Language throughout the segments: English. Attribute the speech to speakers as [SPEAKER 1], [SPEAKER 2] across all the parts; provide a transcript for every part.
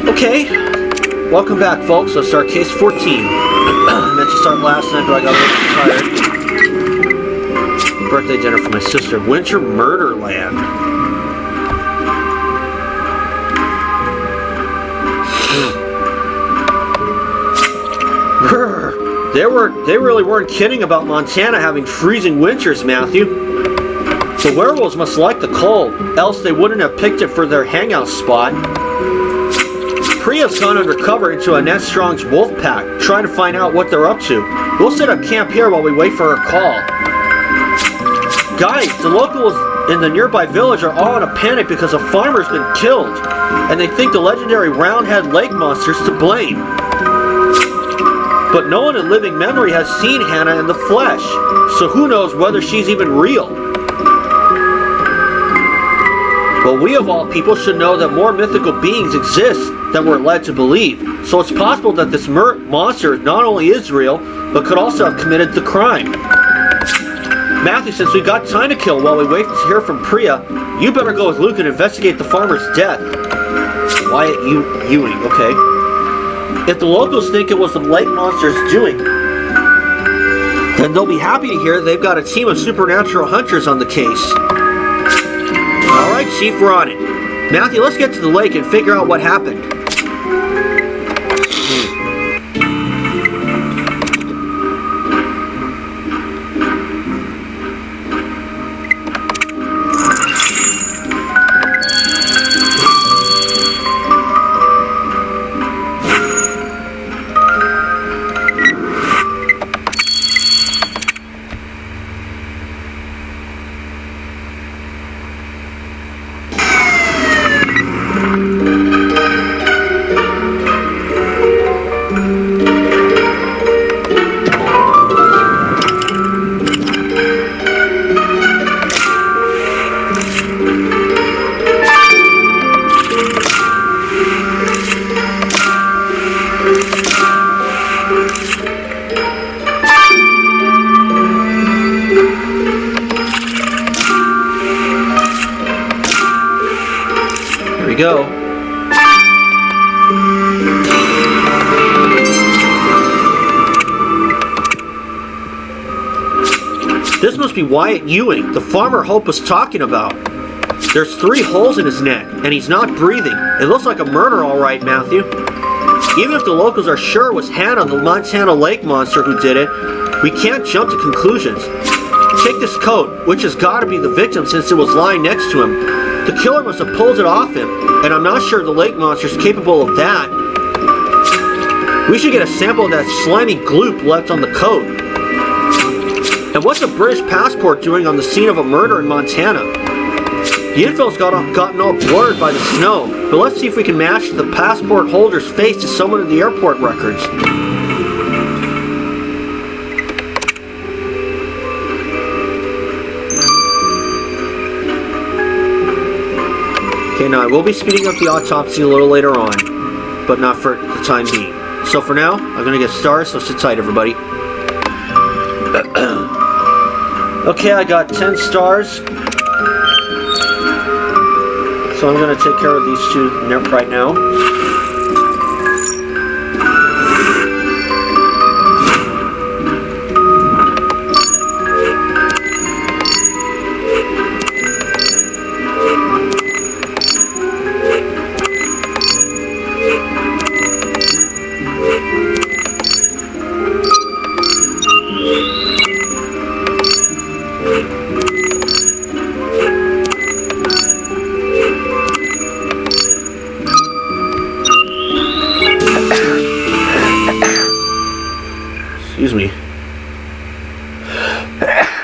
[SPEAKER 1] Okay, welcome back, folks. Let's start case 14. I meant to start last night, but I got a little too tired. Birthday dinner for my sister. Winter Murderland. They really weren't kidding about Montana having freezing winters, Matthew. The werewolves must like the cold, else they wouldn't have picked it for their hangout spot. Priya's gone undercover into Annette Strong's wolf pack, trying to find out what they're up to. We'll set up camp here while we wait for her call. Guys, the locals in the nearby village are all in a panic because a farmer's been killed, and they think the legendary round-head lake monster's to blame. But no one in living memory has seen Hannah in the flesh, so who knows whether she's even real. But we of all people should know that more mythical beings exist than we're led to believe, so it's possible that this monster not only is real, but could also have committed the crime. Matthew, since we got time to kill while we wait to hear from Priya, you better go with Luke and investigate the farmer's death. Wyatt Ewing, okay. If the locals think it was the lake monster's doing, then they'll be happy to hear they've got a team of supernatural hunters on the case. Alright, Chief, we're on it. Matthew, let's get to the lake and figure out what happened. Go. This must be Wyatt Ewing, the farmer Hope was talking about. There's 3 holes in his neck, and he's not breathing. It looks like a murder, all right, Matthew. Even if the locals are sure it was Hannah, the Montana lake monster, who did it, we can't jump to conclusions. Take this coat, which has got to be the victim since it was lying next to him. The killer must have pulled it off him, and I'm not sure the lake monster's capable of that. We should get a sample of that slimy gloop left on the coat. And what's a British passport doing on the scene of a murder in Montana? The info's gotten all blurred by the snow, but let's see if we can match the passport holder's face to someone in the airport records. Okay, now I will be speeding up the autopsy a little later on, but not for the time being. So for now, I'm going to get stars, so sit tight, everybody. Okay, I got 10 stars. So I'm going to take care of these 2 right now.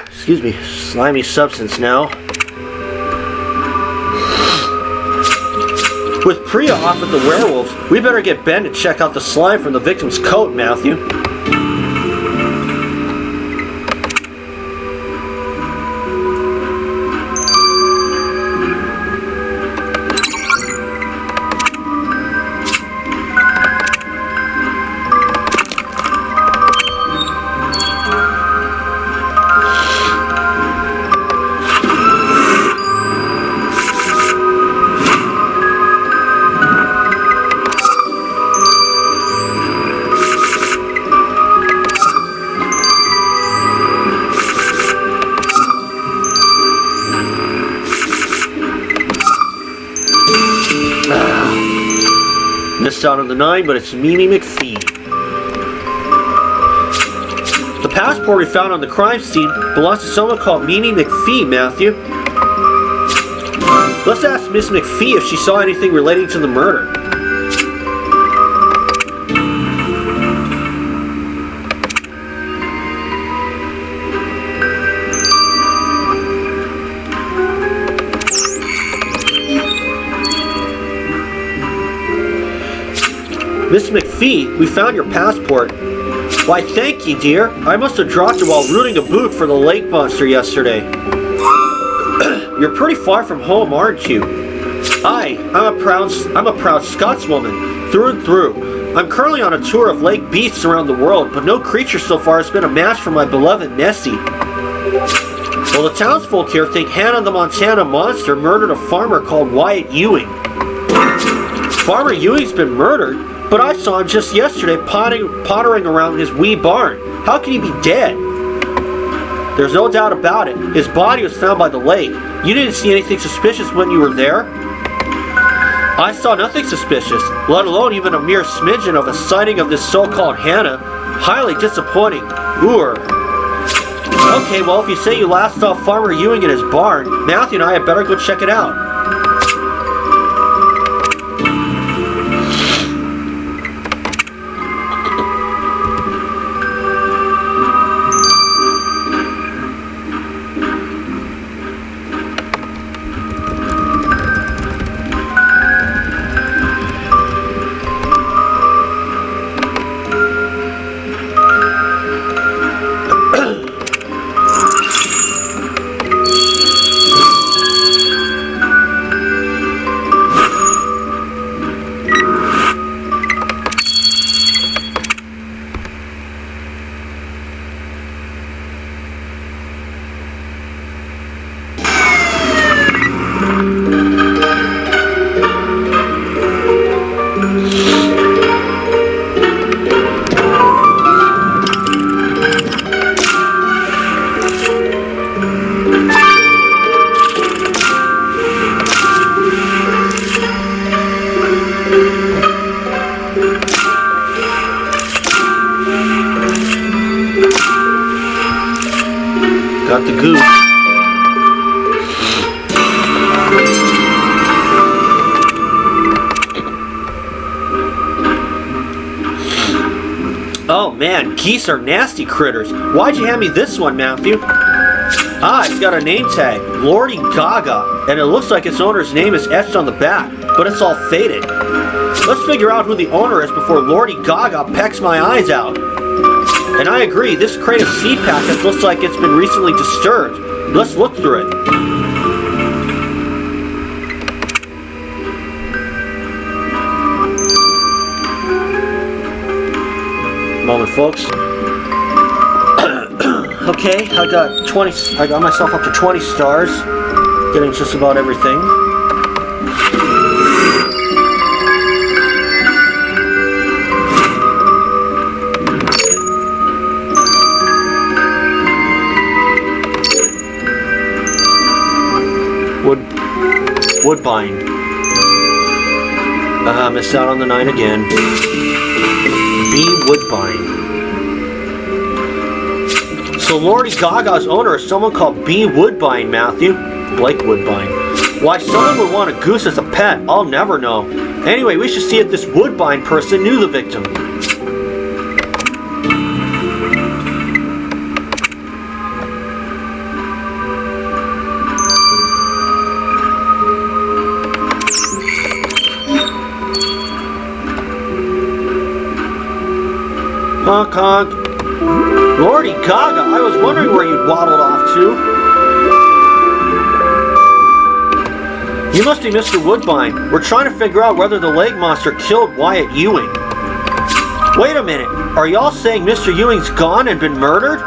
[SPEAKER 1] Excuse me, slimy substance now. With Priya off with the werewolves, we better get Ben to check out the slime from the victim's coat, Matthew. missed out on the 9, but it's Mimi McPhee. The passport we found on the crime scene belongs to someone called Mimi McPhee, Matthew. Let's ask Miss McPhee if she saw anything relating to the murder. Miss McPhee, we found your passport. Why, thank you, dear. I must have dropped it while rooting a boot for the lake monster yesterday. You're pretty far from home, aren't you? I'm a proud Scotswoman, through and through. I'm currently on a tour of lake beasts around the world, but no creature so far has been a match for my beloved Nessie. Well, the townsfolk here think Hannah the Montana Monster murdered a farmer called Wyatt Ewing. Farmer Ewing's been murdered? But I saw him just yesterday pottering around his wee barn. How can he be dead? There's no doubt about it. His body was found by the lake. You didn't see anything suspicious when you were there? I saw nothing suspicious, let alone even a mere smidgen of a sighting of this so-called Hannah. Highly disappointing. Ooh. Okay, well, if you say you last saw Farmer Ewing in his barn, Matthew and I had better go check it out. Got the goose. Oh man, geese are nasty critters. Why'd you hand me this one, Matthew? Ah, it's got a name tag, Lordy Gaga, and it looks like its owner's name is etched on the back, but it's all faded. Let's figure out who the owner is before Lordy Gaga pecks my eyes out. And I agree, this crate of seed packets looks like it's been recently disturbed. Let's look through it. Moment, folks. Okay, I got myself up to 20 stars. Getting just about everything. Woodbine. Missed out on the 9 again. B. Woodbine. So Lordy Gaga's owner is someone called B. Woodbine, Matthew. Blake Woodbine. Why someone would want a goose as a pet, I'll never know. Anyway, we should see if this Woodbine person knew the victim. Honk honk. Lordy Gaga, I was wondering where you'd waddled off to. You must be Mr. Woodbine. We're trying to figure out whether the lake monster killed Wyatt Ewing. Wait a minute. Are y'all saying Mr. Ewing's gone and been murdered?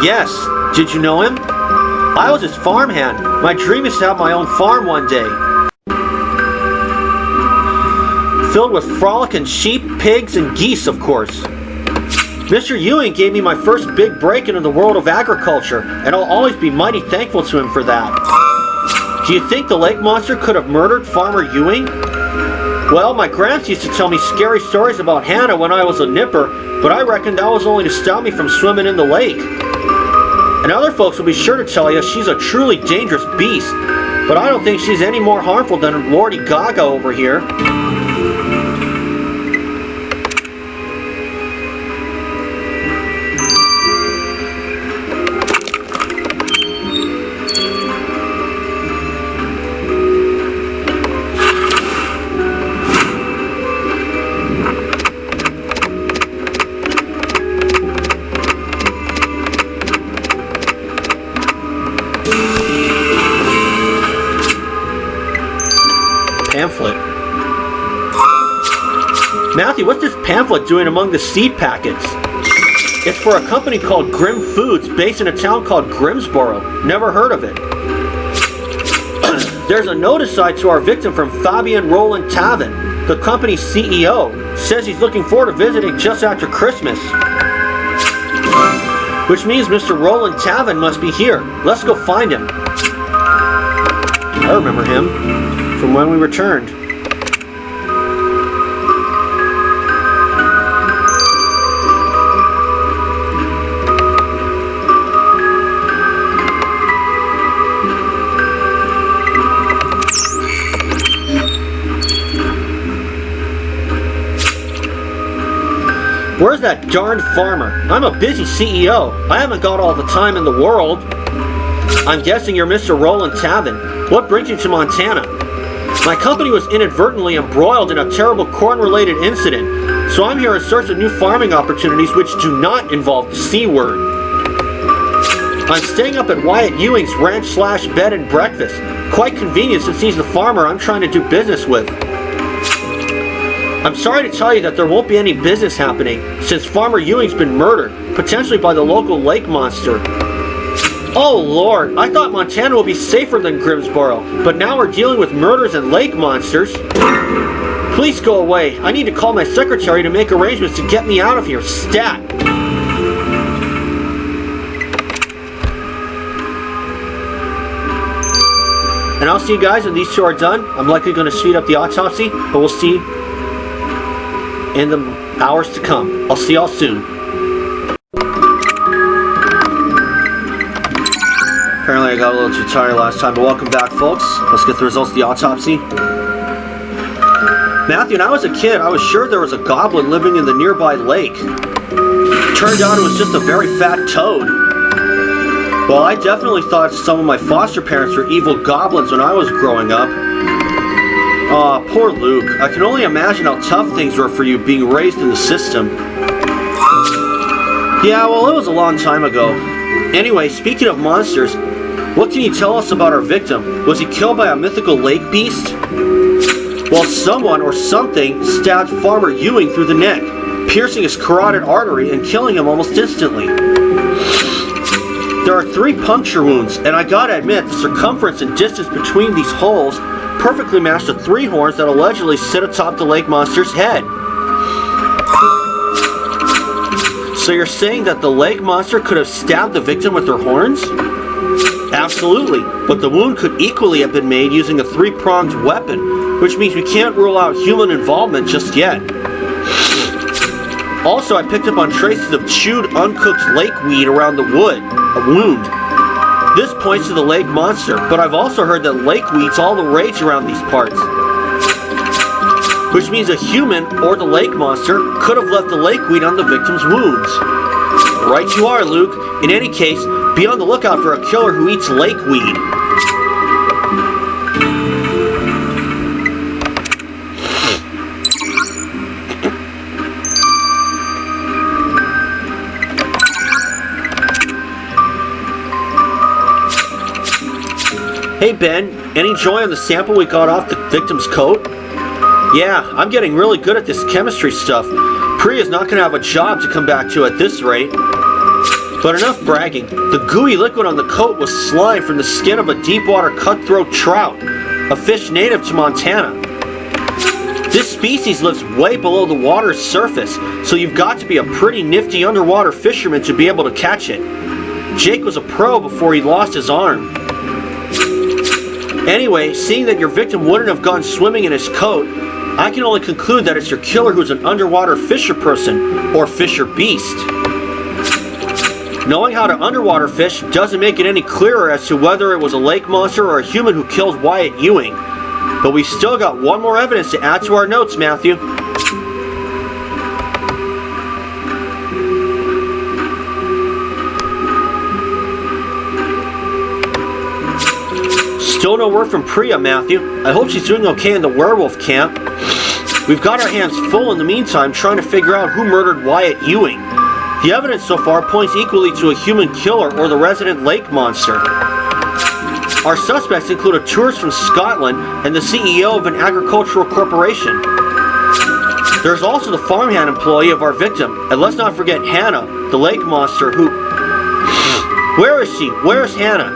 [SPEAKER 1] Yes. Did you know him? I was his farmhand. My dream is to have my own farm one day. Filled with frolicking sheep, pigs, and geese, of course. Mr. Ewing gave me my first big break into the world of agriculture, and I'll always be mighty thankful to him for that. Do you think the lake monster could have murdered Farmer Ewing? Well, my gramps used to tell me scary stories about Hannah when I was a nipper, but I reckon that was only to stop me from swimming in the lake. And other folks will be sure to tell you she's a truly dangerous beast, but I don't think she's any more harmful than Lordy Gaga over here. Pamphlet. Matthew, what's this pamphlet doing among the seed packets? It's for a company called Grim Foods, based in a town called Grimsboro. Never heard of it. There's a note aside to our victim from Fabian Roland Tavin, the company's CEO. Says he's looking forward to visiting just after Christmas. Which means Mr. Roland Tavin must be here. Let's go find him. I remember him from when we returned. Where's that darned farmer? I'm a busy CEO. I haven't got all the time in the world. I'm guessing you're Mr. Roland Tavin. What brings you to Montana? My company was inadvertently embroiled in a terrible corn-related incident, so I'm here in search of new farming opportunities which do not involve the C word. I'm staying up at Wyatt Ewing's ranch/bed and breakfast. Quite convenient since he's the farmer I'm trying to do business with. I'm sorry to tell you that there won't be any business happening since Farmer Ewing's been murdered, potentially by the local lake monster. Oh Lord, I thought Montana would be safer than Grimsboro, but now we're dealing with murders and lake monsters. Please go away. I need to call my secretary to make arrangements to get me out of here, stat. And I'll see you guys when these two are done. I'm likely going to speed up the autopsy, but we'll see in the hours to come. I'll see y'all soon. Apparently I got a little too tired last time, but welcome back, folks. Let's get the results of the autopsy. Matthew, when I was a kid, I was sure there was a goblin living in the nearby lake. Turned out it was just a very fat toad. Well, I definitely thought some of my foster parents were evil goblins when I was growing up. Aw, poor Luke. I can only imagine how tough things were for you being raised in the system. Yeah, well, it was a long time ago. Anyway, speaking of monsters, what can you tell us about our victim? Was he killed by a mythical lake beast? Well, someone or something stabbed Farmer Ewing through the neck, piercing his carotid artery and killing him almost instantly. There are 3 puncture wounds, and I gotta admit, the circumference and distance between these holes perfectly match the 3 horns that allegedly sit atop the lake monster's head. So you're saying that the lake monster could have stabbed the victim with their horns? Absolutely, but the wound could equally have been made using a 3-pronged weapon, which means we can't rule out human involvement just yet. Also, I picked up on traces of chewed, uncooked lake weed around the wound. This points to the lake monster, but I've also heard that lake weed's all the rage around these parts. Which means a human or the lake monster could have left the lake weed on the victim's wounds. Right you are, Luke. In any case, be on the lookout for a killer who eats lake weed. Hey Ben, any joy on the sample we got off the victim's coat? Yeah, I'm getting really good at this chemistry stuff. Priya's not going to have a job to come back to at this rate. But enough bragging. The gooey liquid on the coat was slime from the skin of a deep-water cutthroat trout, a fish native to Montana. This species lives way below the water's surface, so you've got to be a pretty nifty underwater fisherman to be able to catch it. Jake was a pro before he lost his arm. Anyway, seeing that your victim wouldn't have gone swimming in his coat, I can only conclude that it's your killer who's an underwater fisher person, or fisher beast. Knowing how to underwater fish doesn't make it any clearer as to whether it was a lake monster or a human who killed Wyatt Ewing. But we've still got one more evidence to add to our notes, Matthew. Still no word from Priya, Matthew. I hope she's doing okay in the werewolf camp. We've got our hands full in the meantime trying to figure out who murdered Wyatt Ewing. The evidence so far points equally to a human killer or the resident lake monster. Our suspects include a tourist from Scotland and the CEO of an agricultural corporation. There's also the farmhand employee of our victim, and let's not forget Hannah, the lake monster who... Where is she? Where's Hannah?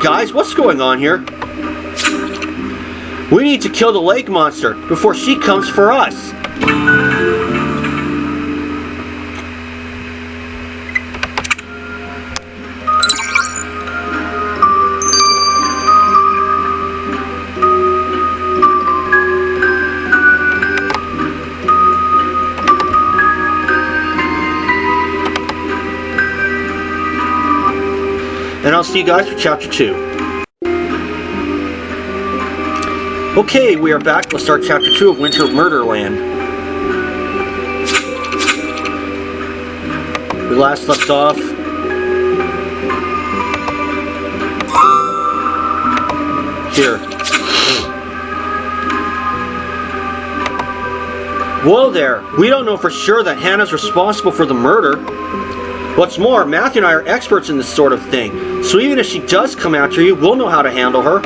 [SPEAKER 1] Guys, what's going on here? We need to kill the lake monster before she comes for us. And I'll see you guys for Chapter 2. Okay, we are back. Let's start Chapter 2 of Murderland. We last left off. Here. Whoa there! We don't know for sure that Hannah's responsible for the murder. What's more, Matthew and I are experts in this sort of thing, so even if she does come after you, we'll know how to handle her.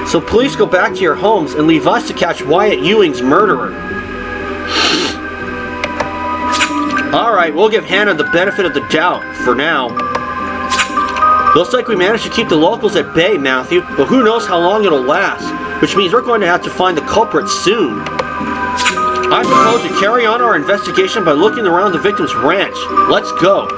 [SPEAKER 1] So please go back to your homes and leave us to catch Wyatt Ewing's murderer. Alright, we'll give Hannah the benefit of the doubt, for now. Looks like we managed to keep the locals at bay, Matthew, but who knows how long it'll last, which means we're going to have to find the culprit soon. I propose we carry on our investigation by looking around the victim's ranch. Let's go.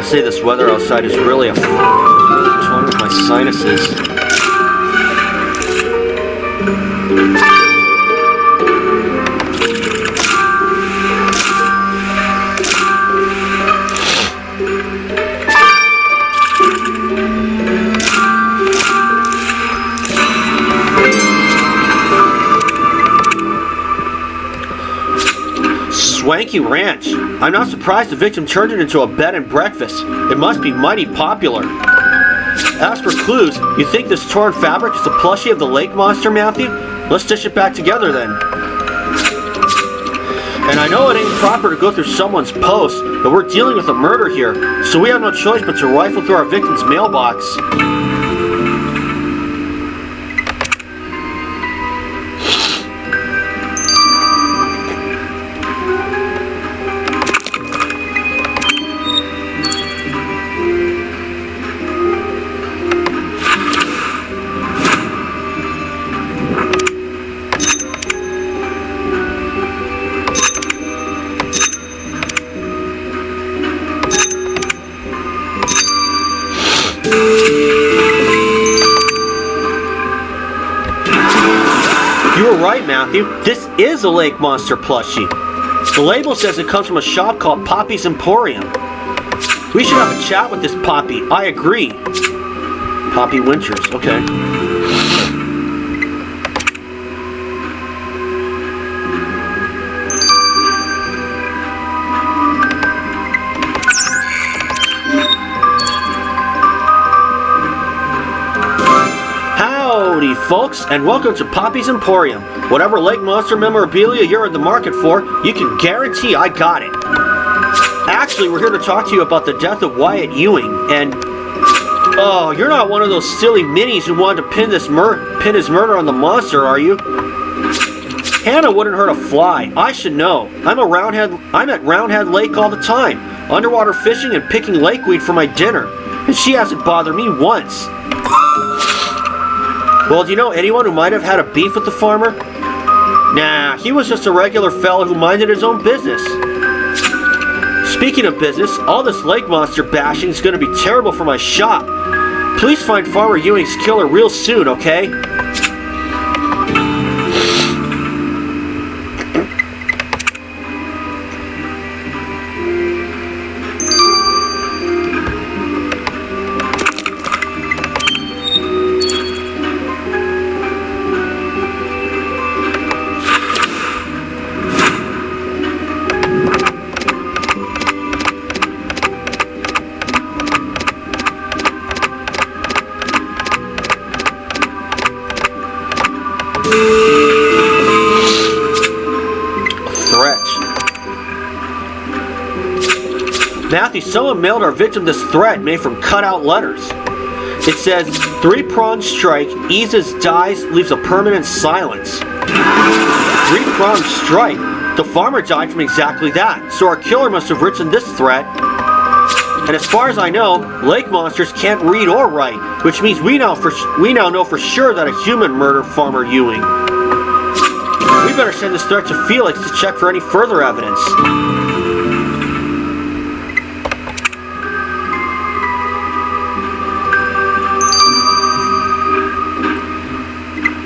[SPEAKER 1] Say this weather outside is really torn with my sinuses. Swanky ranch. I'm not surprised the victim turned it into a bed and breakfast. It must be mighty popular. As for clues, you think this torn fabric is the plushie of the lake monster, Matthew? Let's stitch it back together then. And I know it ain't proper to go through someone's post, but we're dealing with a murder here, so we have no choice but to rifle through our victim's mailbox. You were right, Matthew. This is a lake monster plushie. The label says it comes from a shop called Poppy's Emporium. We should have a chat with this Poppy. I agree. Poppy Winters. Okay. Howdy, folks, and welcome to Poppy's Emporium. Whatever lake monster memorabilia you're in the market for, you can guarantee I got it. Actually, we're here to talk to you about the death of Wyatt Ewing, and... Oh, you're not one of those silly minis who wanted to pin his murder on the monster, are you? Hannah wouldn't hurt a fly. I should know. I'm at Roundhead Lake all the time, underwater fishing and picking lakeweed for my dinner, and she hasn't bothered me once. Well, do you know anyone who might have had a beef with the farmer? Nah, he was just a regular fella who minded his own business. Speaking of business, all this lake monster bashing is going to be terrible for my shop. Please find Farmer Ewing's killer real soon, okay? Matthew, someone mailed our victim this threat made from cut-out letters. It says, 3-pronged strike, eases, dies, leaves a permanent silence. 3-pronged strike? The farmer died from exactly that, so our killer must have written this threat. And as far as I know, lake monsters can't read or write, which means we now know for sure that a human murdered Farmer Ewing. We better send this threat to Felix to check for any further evidence.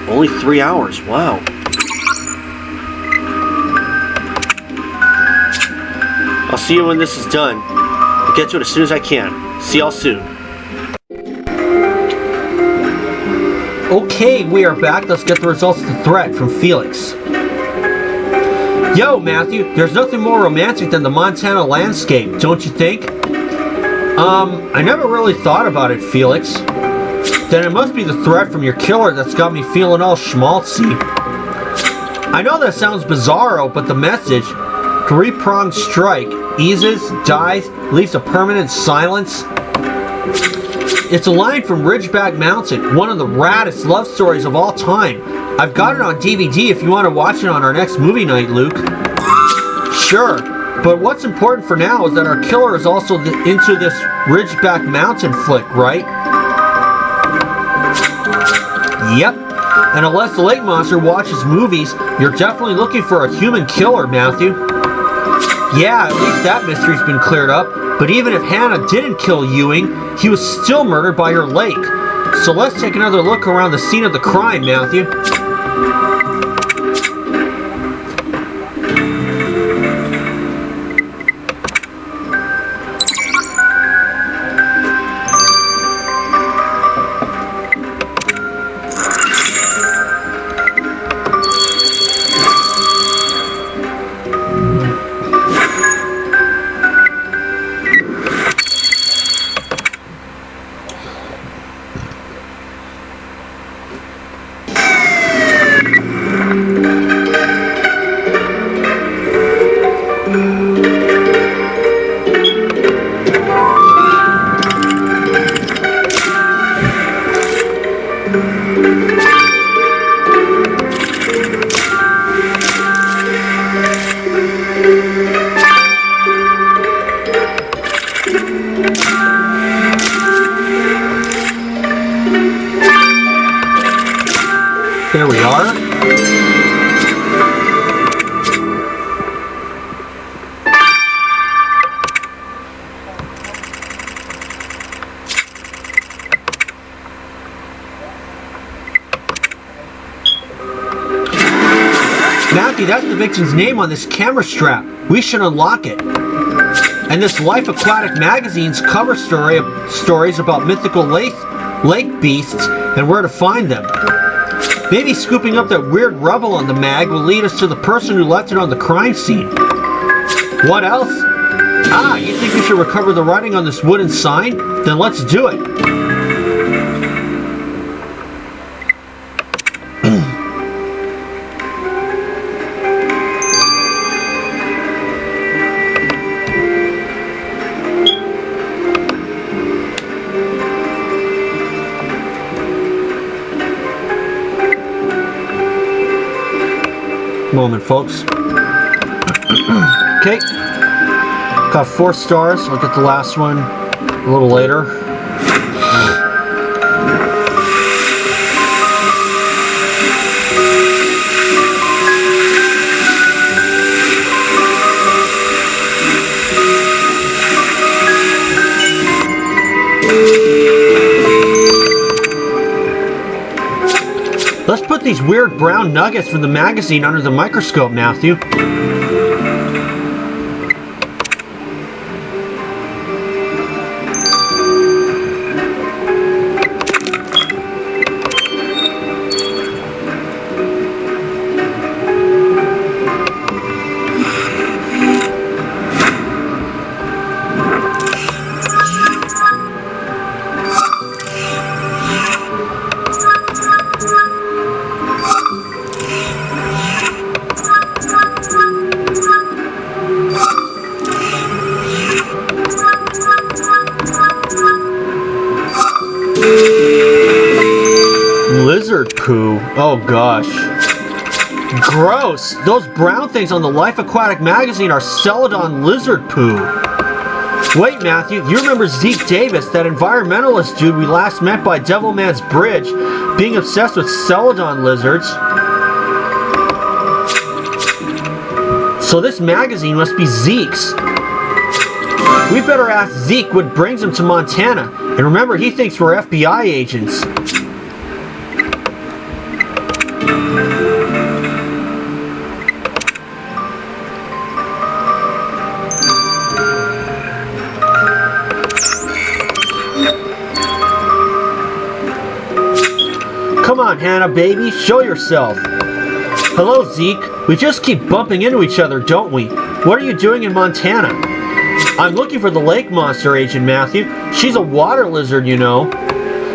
[SPEAKER 1] Only 3 hours, wow. I'll see you when this is done. I'll get to it as soon as I can. See y'all soon. Okay, we are back. Let's get the results of the threat from Felix. Yo, Matthew, there's nothing more romantic than the Montana landscape, don't you think? I never really thought about it, Felix. Then it must be the threat from your killer that's got me feeling all schmaltzy. I know that sounds bizarro, but the message, 3-pronged strike, eases, dies, leaves a permanent silence. It's a line from Ridgeback Mountain, one of the raddest love stories of all time. I've got it on DVD if you want to watch it on our next movie night, Luke. Sure, but what's important for now is that our killer is also into this Ridgeback Mountain flick, right? Yep, and unless the lake monster watches movies, you're definitely looking for a human killer, Matthew. Yeah, at least that mystery's been cleared up, but even if Hannah didn't kill Ewing, he was still murdered by her lake. So let's take another look around the scene of the crime, Matthew. There we are. Matthew, that's the victim's name on this camera strap. We should unlock it. And this Life Aquatic magazine's cover stories about mythical lake beasts and where to find them. Maybe scooping up that weird rubble on the mag will lead us to the person who left it on the crime scene. What else? Ah, you think we should recover the writing on this wooden sign? Then let's do it. moment, folks. Okay. Got 4 stars. I'll get the last one a little later. Let's put these weird brown nuggets from the magazine under the microscope, Matthew. Lizard poo. Oh gosh. Gross. Those brown things on the Life Aquatic magazine are Celadon lizard poo. Wait, Matthew, you remember Zeke Davis, that environmentalist dude we last met by Devilman's Bridge, being obsessed with Celadon lizards? So this magazine must be Zeke's. We better ask Zeke what brings him to Montana. And remember, he thinks we're FBI agents. Come on, Hannah, baby, show yourself. Hello, Zeke. We just keep bumping into each other, don't we? What are you doing in Montana? I'm looking for the lake monster, Agent Matthew. She's a water lizard, you know.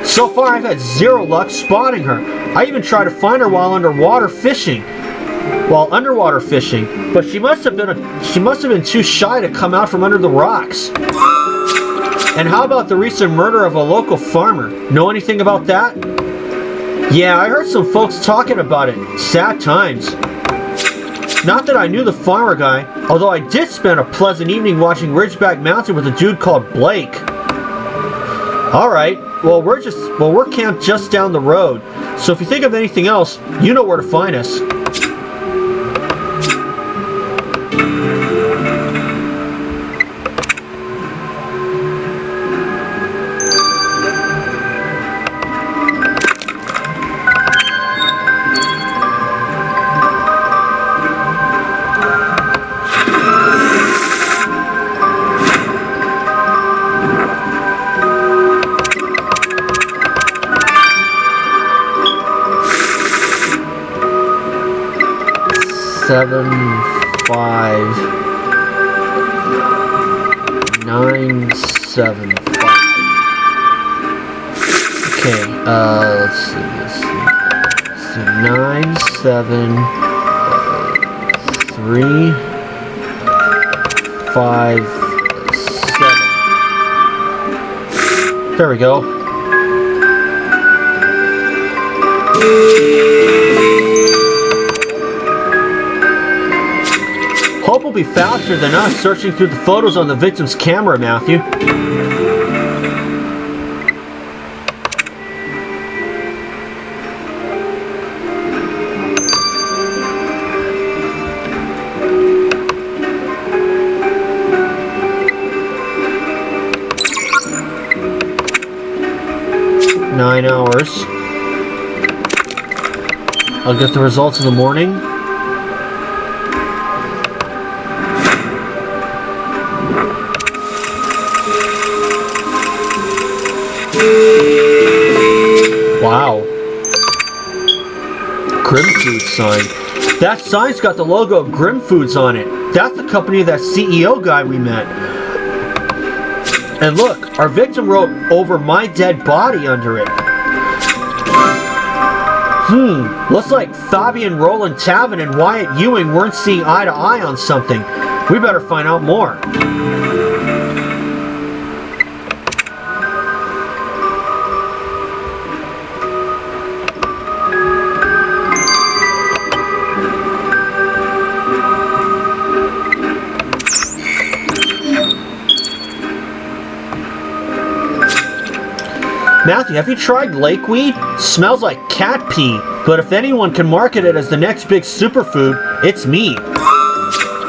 [SPEAKER 1] So far, I've had 0 luck spotting her. I even tried to find her while underwater fishing. But she must have been too shy to come out from under the rocks. And how about the recent murder of a local farmer? Know anything about that? Yeah, I heard some folks talking about it. Sad times. Not that I knew the farmer guy, although I did spend a pleasant evening watching Ridgeback Mountain with a dude called Blake. Alright, well we're camped just down the road, so if you think of anything else, you know where to find us. Seven, 5, 9, 7, 5. Okay, let's see. So 9, 7, 3, 5, 7. There we go. Hope will be faster than us searching through the photos on the victim's camera, Matthew. Nine hours. I'll get the results in the morning. Wow. Grim Foods sign. That sign's got the logo of Grim Foods on it. That's the company of that CEO guy we met. And look, our victim wrote "over my dead body" under it. Looks like Fabian Roland Tavin and Wyatt Ewing weren't seeing eye to eye on something. We better find out more. Matthew, have you tried lakeweed? Smells like cat pee, but if anyone can market it as the next big superfood, it's me.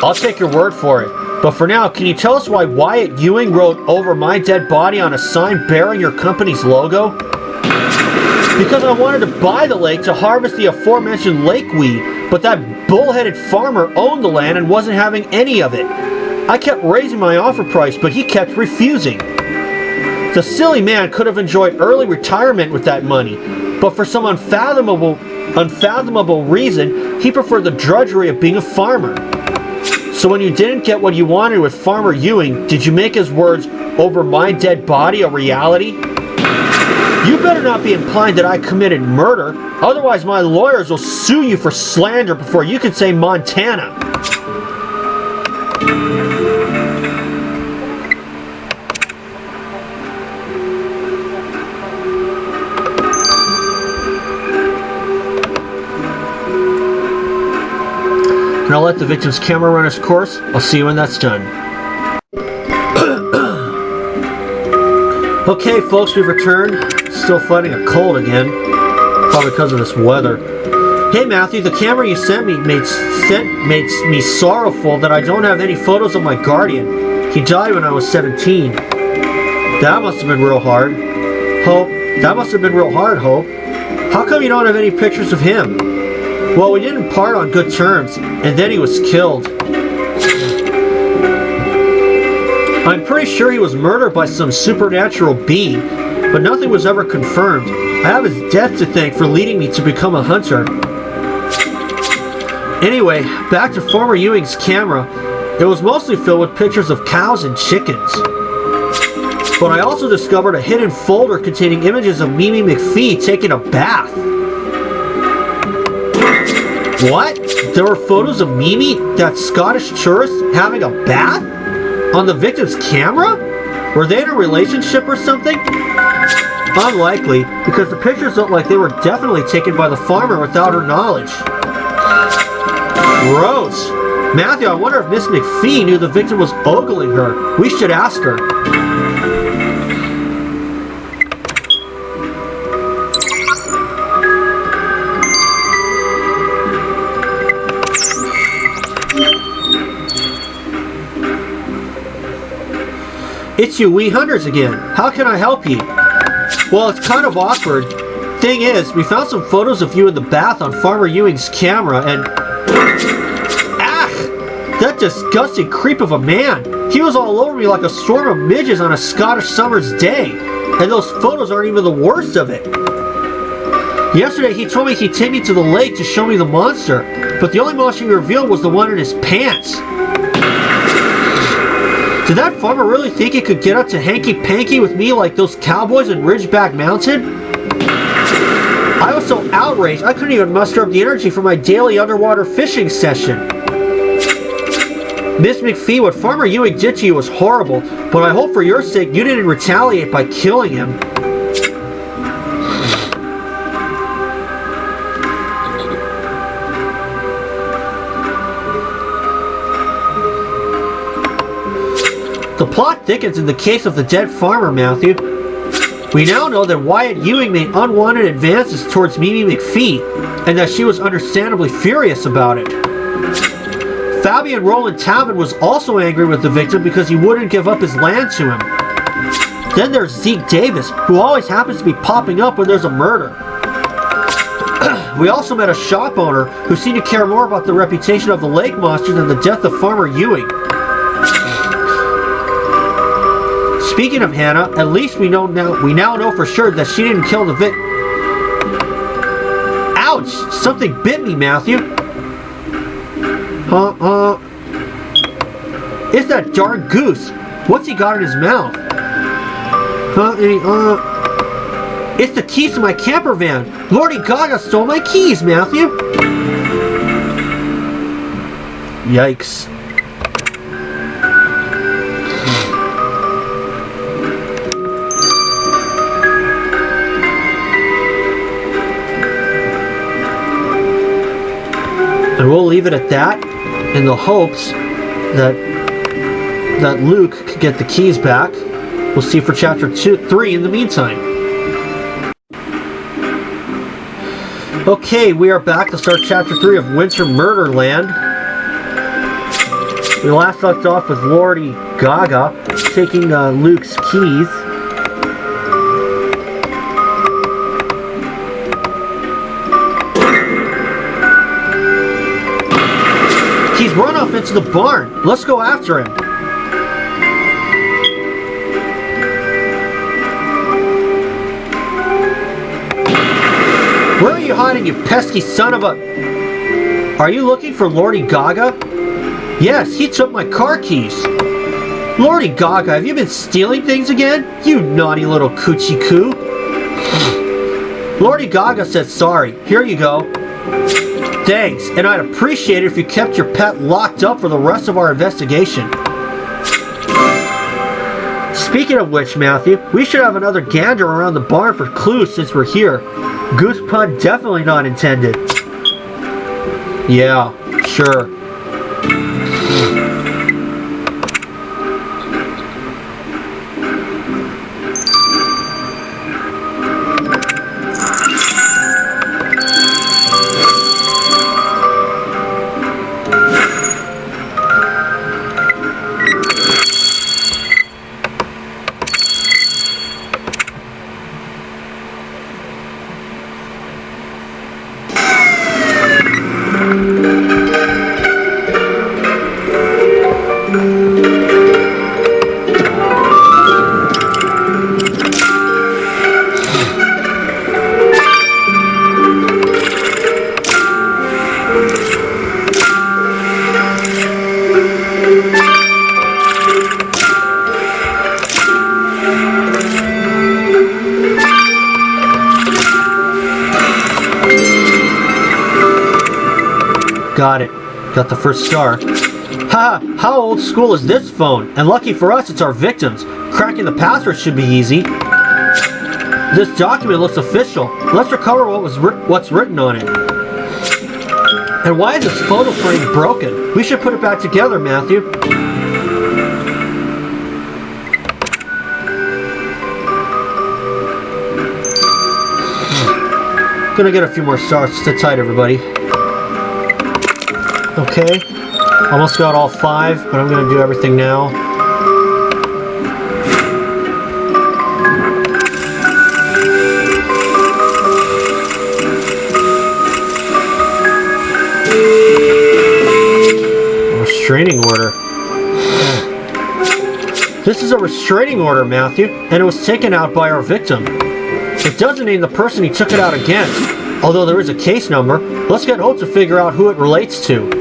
[SPEAKER 1] I'll take your word for it. But for now, can you tell us why Wyatt Ewing wrote "Over my dead body" on a sign bearing your company's logo? Because I wanted to buy the lake to harvest the aforementioned lakeweed, but that bullheaded farmer owned the land and wasn't having any of it. I kept raising my offer price, but he kept refusing. The silly man could have enjoyed early retirement with that money, but for some unfathomable reason, he preferred the drudgery of being a farmer. So when you didn't get what you wanted with Farmer Ewing, did you make his words, "Over my dead body," a reality? You better not be implying that I committed murder, otherwise my lawyers will sue you for slander before you can say Montana. And I'll let the victim's camera run its course. I'll see you when that's done. Okay, folks, we've returned. Still fighting a cold again. Probably because of this weather. Hey, Matthew, the camera you sent me made me sorrowful that I don't have any photos of my guardian. He died when I was 17. That must have been real hard. Hope. That must have been real hard, Hope. How come you don't have any pictures of him? Well, we didn't part on good terms, and then he was killed. I'm pretty sure he was murdered by some supernatural being, but nothing was ever confirmed. I have his death to thank for leading me to become a hunter. Anyway, back to Farmer Ewing's camera. It was mostly filled with pictures of cows and chickens. But I also discovered a hidden folder containing images of Mimi McPhee taking a bath. What? There were photos of Mimi, that Scottish tourist, having a bath? On the victim's camera? Were they in a relationship or something? Unlikely, because the pictures look like they were definitely taken by the farmer without her knowledge. Gross. Matthew, I wonder if Miss McPhee knew the victim was ogling her. We should ask her. It's you wee hunters again. How can I help you? Well, it's kind of awkward. Thing is, we found some photos of you in the bath on Farmer Ewing's camera and... Ah! That disgusting creep of a man. He was all over me like a swarm of midges on a Scottish summer's day. And those photos aren't even the worst of it. Yesterday, he told me he'd take me to the lake to show me the monster. But the only monster he revealed was the one in his pants. Did that farmer really think he could get up to hanky-panky with me like those cowboys in Ridgeback Mountain? I was so outraged I couldn't even muster up the energy for my daily underwater fishing session. Miss McPhee, what Farmer Ewing did to you was horrible, but I hope for your sake you didn't retaliate by killing him. The plot thickens in the case of the dead farmer, Matthew. We now know that Wyatt Ewing made unwanted advances towards Mimi McPhee, and that she was understandably furious about it. Fabian Roland Talbot was also angry with the victim because he wouldn't give up his land to him. Then there's Zeke Davis, who always happens to be popping up when there's a murder. We also met a shop owner who seemed to care more about the reputation of the lake monster than the death of Farmer Ewing. Speaking of Hannah, at least we now know for sure that she didn't kill the victim. Ouch! Something bit me, Matthew. It's that darn goose. What's he got in his mouth? It's the keys to my camper van. Lordy Gaga stole my keys, Matthew. Yikes. And we'll leave it at that, in the hopes that Luke could get the keys back. We'll see for chapter 3 in the meantime. Okay, we are back to start Chapter 3 of Winter Murderland. We last left off with Lordy Gaga taking Luke's keys. He's run off into the barn. Let's go after him. Where are you hiding, you pesky son of a... Are you looking for Lordy Gaga? Yes, he took my car keys. Lordy Gaga, have you been stealing things again? You naughty little coochie coo. Lordy Gaga said sorry. Here you go. Thanks, and I'd appreciate it if you kept your pet locked up for the rest of our investigation. Speaking of which, Matthew, we should have another gander around the barn for clues since we're here. Goose pun definitely not intended. Yeah, sure. Got it. Got the first star. Ha! How old school is this phone? And lucky for us, it's our victims. Cracking the password should be easy. This document looks official. Let's recover what's written on it. And why is this photo frame broken? We should put it back together, Matthew. Gonna get a few more stars. Sit tight, everybody. Okay, almost got all 5, but I'm going to do everything now. A restraining order. This is a restraining order, Matthew, and it was taken out by our victim. It doesn't name the person he took it out against. Although there is a case number, let's get Hope to figure out who it relates to.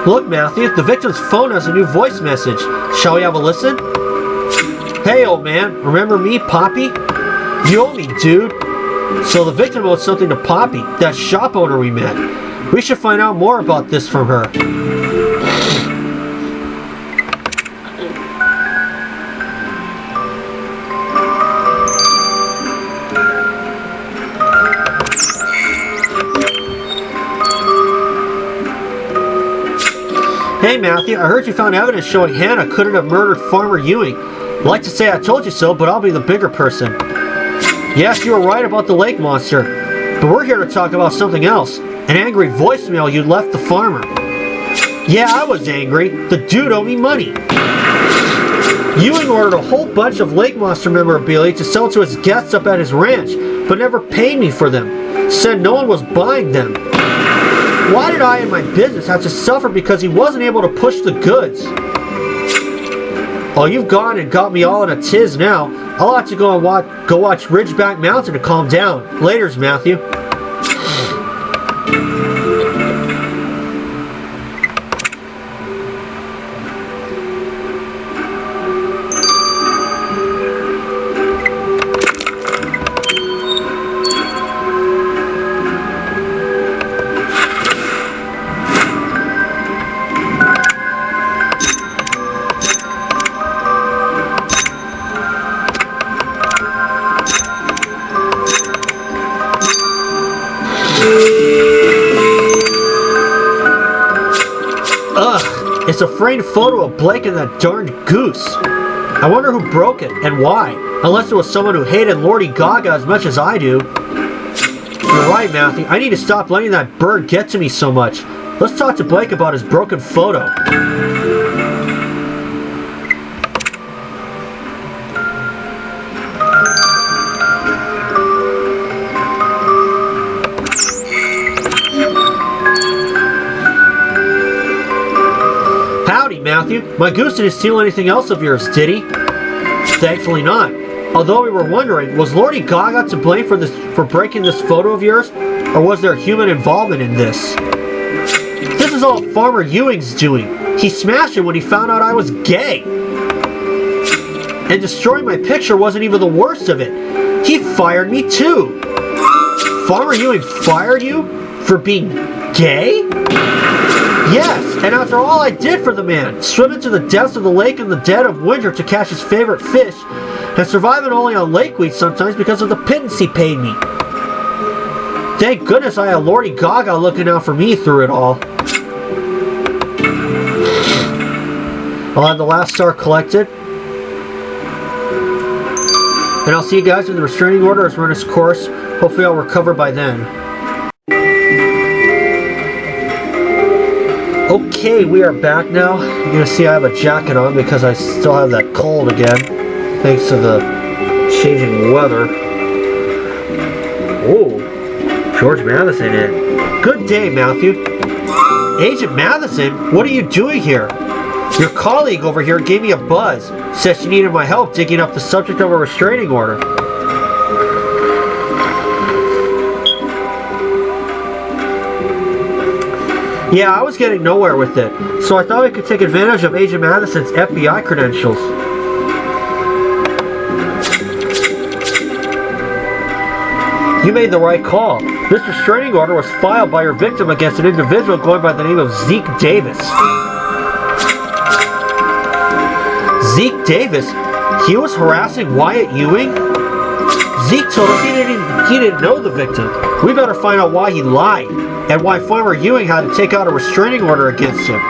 [SPEAKER 1] Look, Matthew, the victim's phone has a new voice message. Shall we have a listen? Hey, old man, remember me, Poppy? You owe me, dude. So the victim owed something to Poppy, that shop owner we met. We should find out more about this from her. Hey Matthew, I heard you found evidence showing Hannah couldn't have murdered Farmer Ewing. I'd like to say I told you so, but I'll be the bigger person. Yes, you were right about the lake monster, but we're here to talk about something else. An angry voicemail you left the farmer. Yeah, I was angry. The dude owed me money. Ewing ordered a whole bunch of lake monster memorabilia to sell to his guests up at his ranch, but never paid me for them. Said no one was buying them. Why did I and my business have to suffer because he wasn't able to push the goods? Oh, you've gone and got me all in a tiz now. I'll have to go watch Ridgeback Mountain to calm down. Laters, Matthew. Ugh, it's a framed photo of Blake and that darned goose. I wonder who broke it and why, unless it was someone who hated Lordy Gaga as much as I do. You're right, Matthew. I need to stop letting that bird get to me so much. Let's talk to Blake about his broken photo. Matthew, my goose didn't steal anything else of yours, did he? Thankfully not. Although we were wondering, was Lordy Gaga to blame for breaking this photo of yours? Or was there human involvement in this? This is all Farmer Ewing's doing. He smashed it when he found out I was gay. And destroying my picture wasn't even the worst of it. He fired me too. Farmer Ewing fired you for being gay? Yes, and after all I did for the man, swimming to the depths of the lake in the dead of winter to catch his favorite fish, and surviving only on lakeweed sometimes because of the pittance he paid me. Thank goodness I had Lordy Gaga looking out for me through it all. I'll have the last star collected. And I'll see you guys when the restraining order has run its course. Hopefully I'll recover by then. Okay, we are back now. You're going to see I have a jacket on because I still have that cold again, thanks to the changing weather. Oh, George Matheson in. Good day, Matthew. Agent Matheson, what are you doing here? Your colleague over here gave me a buzz. Said she needed my help digging up the subject of a restraining order. Yeah, I was getting nowhere with it, so I thought I could take advantage of Agent Matheson's FBI credentials. You made the right call. This restraining order was filed by your victim against an individual going by the name of Zeke Davis. Zeke Davis? He was harassing Wyatt Ewing? Zeke told us he didn't know the victim. We better find out why he lied, and why Farmer Ewing had to take out a restraining order against him.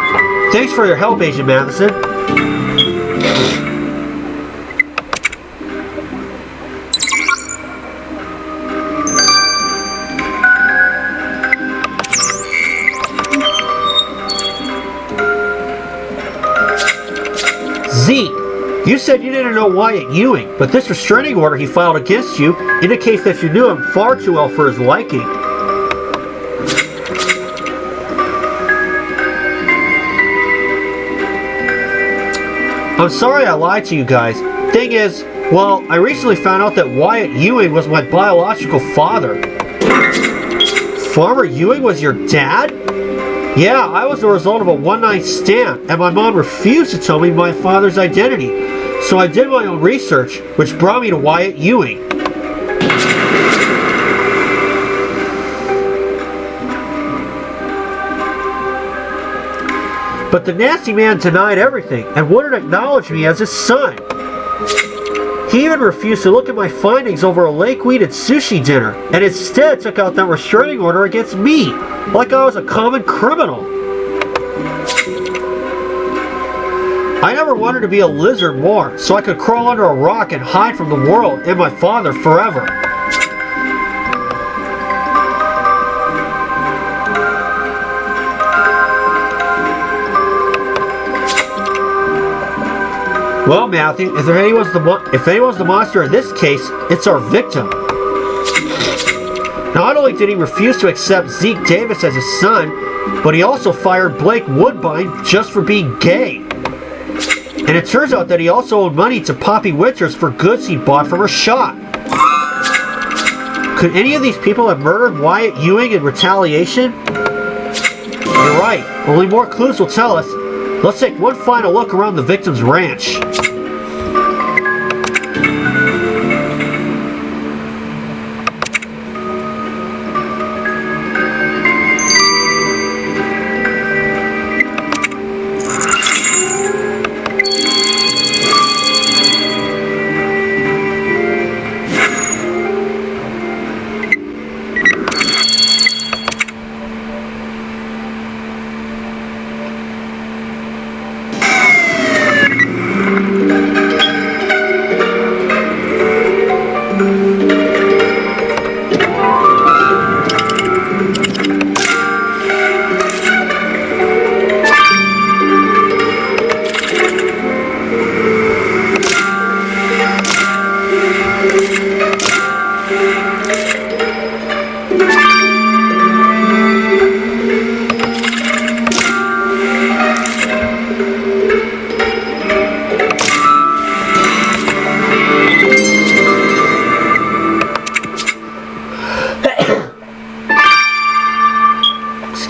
[SPEAKER 1] Thanks for your help, Agent Matheson. Zeke, you said you didn't know Wyatt Ewing, but this restraining order he filed against you indicates that you knew him far too well for his liking. I'm sorry I lied to you guys. Thing is, well, I recently found out that Wyatt Ewing was my biological father. Farmer Ewing was your dad? Yeah, I was the result of a one-night stand, and my mom refused to tell me my father's identity. So I did my own research, which brought me to Wyatt Ewing. But the nasty man denied everything and wouldn't acknowledge me as his son. He even refused to look at my findings over a lakeweed and sushi dinner, and instead took out that restraining order against me, like I was a common criminal. I never wanted to be a lizard more, so I could crawl under a rock and hide from the world and my father forever. Well, Matthew, if anyone's the monster in this case, it's our victim. Not only did he refuse to accept Zeke Davis as his son, but he also fired Blake Woodbine just for being gay. And it turns out that he also owed money to Poppy Winters for goods he bought from her shop. Could any of these people have murdered Wyatt Ewing in retaliation? You're right. Only more clues will tell us. Let's take one final look around the victim's ranch.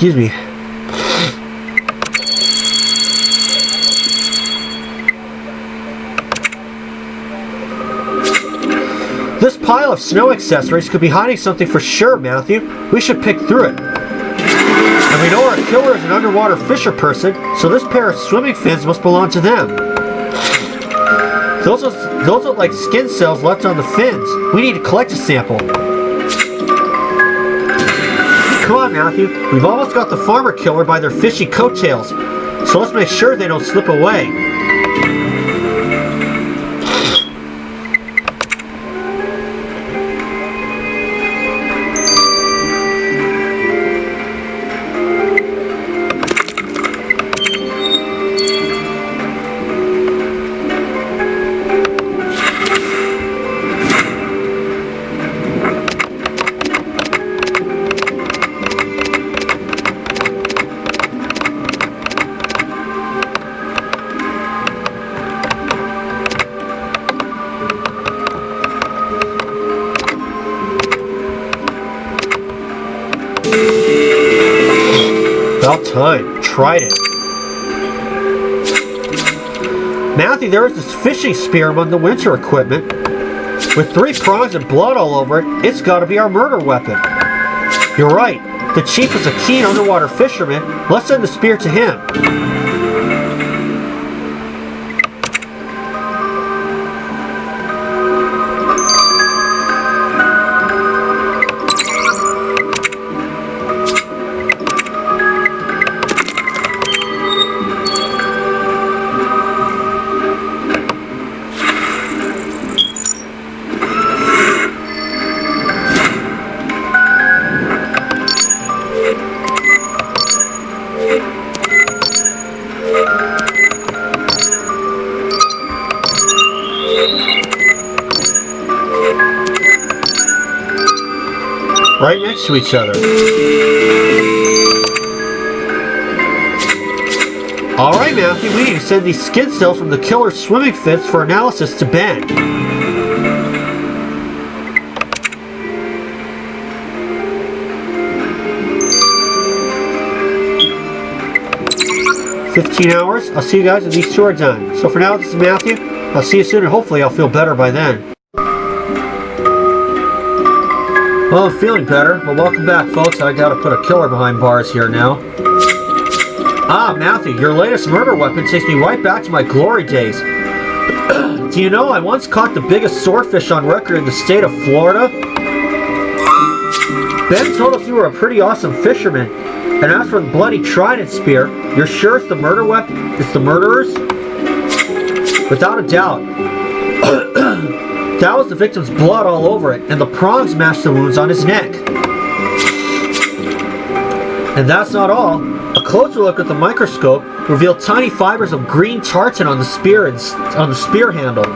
[SPEAKER 1] Excuse me. This pile of snow accessories could be hiding something for sure, Matthew. We should pick through it. And we know our killer is an underwater fisher person, so this pair of swimming fins must belong to them. Those look like skin cells left on the fins. We need to collect a sample. Come on, Matthew. We've almost got the farmer killer by their fishy coattails, so let's make sure they don't slip away. About time. Tried it. Matthew, there was this fishing spear among the winter equipment. With 3 prongs and blood all over it, it's gotta be our murder weapon. You're right. The chief is a keen underwater fisherman. Let's send the spear to him. Right next to each other. Alright, Matthew, we need to send these skin cells from the killer's swimming fins for analysis to Ben. "15 hours. I'll see you guys when these 2 are done. So for now, this is Matthew. I'll see you soon, and hopefully I'll feel better by then." Well, I'm feeling better. Well, welcome back, folks. I gotta put a killer behind bars here now. Ah, Matthew, your latest murder weapon takes me right back to my glory days. Do you know, I once caught the biggest swordfish on record in the state of Florida? Ben told us you were a pretty awesome fisherman. And as for the bloody trident spear, you're sure it's the murder weapon? It's the murderers? Without a doubt. That was the victim's blood all over it, and the prongs matched the wounds on his neck. And that's not all. A closer look at the microscope revealed tiny fibers of green tartan on the spear handle.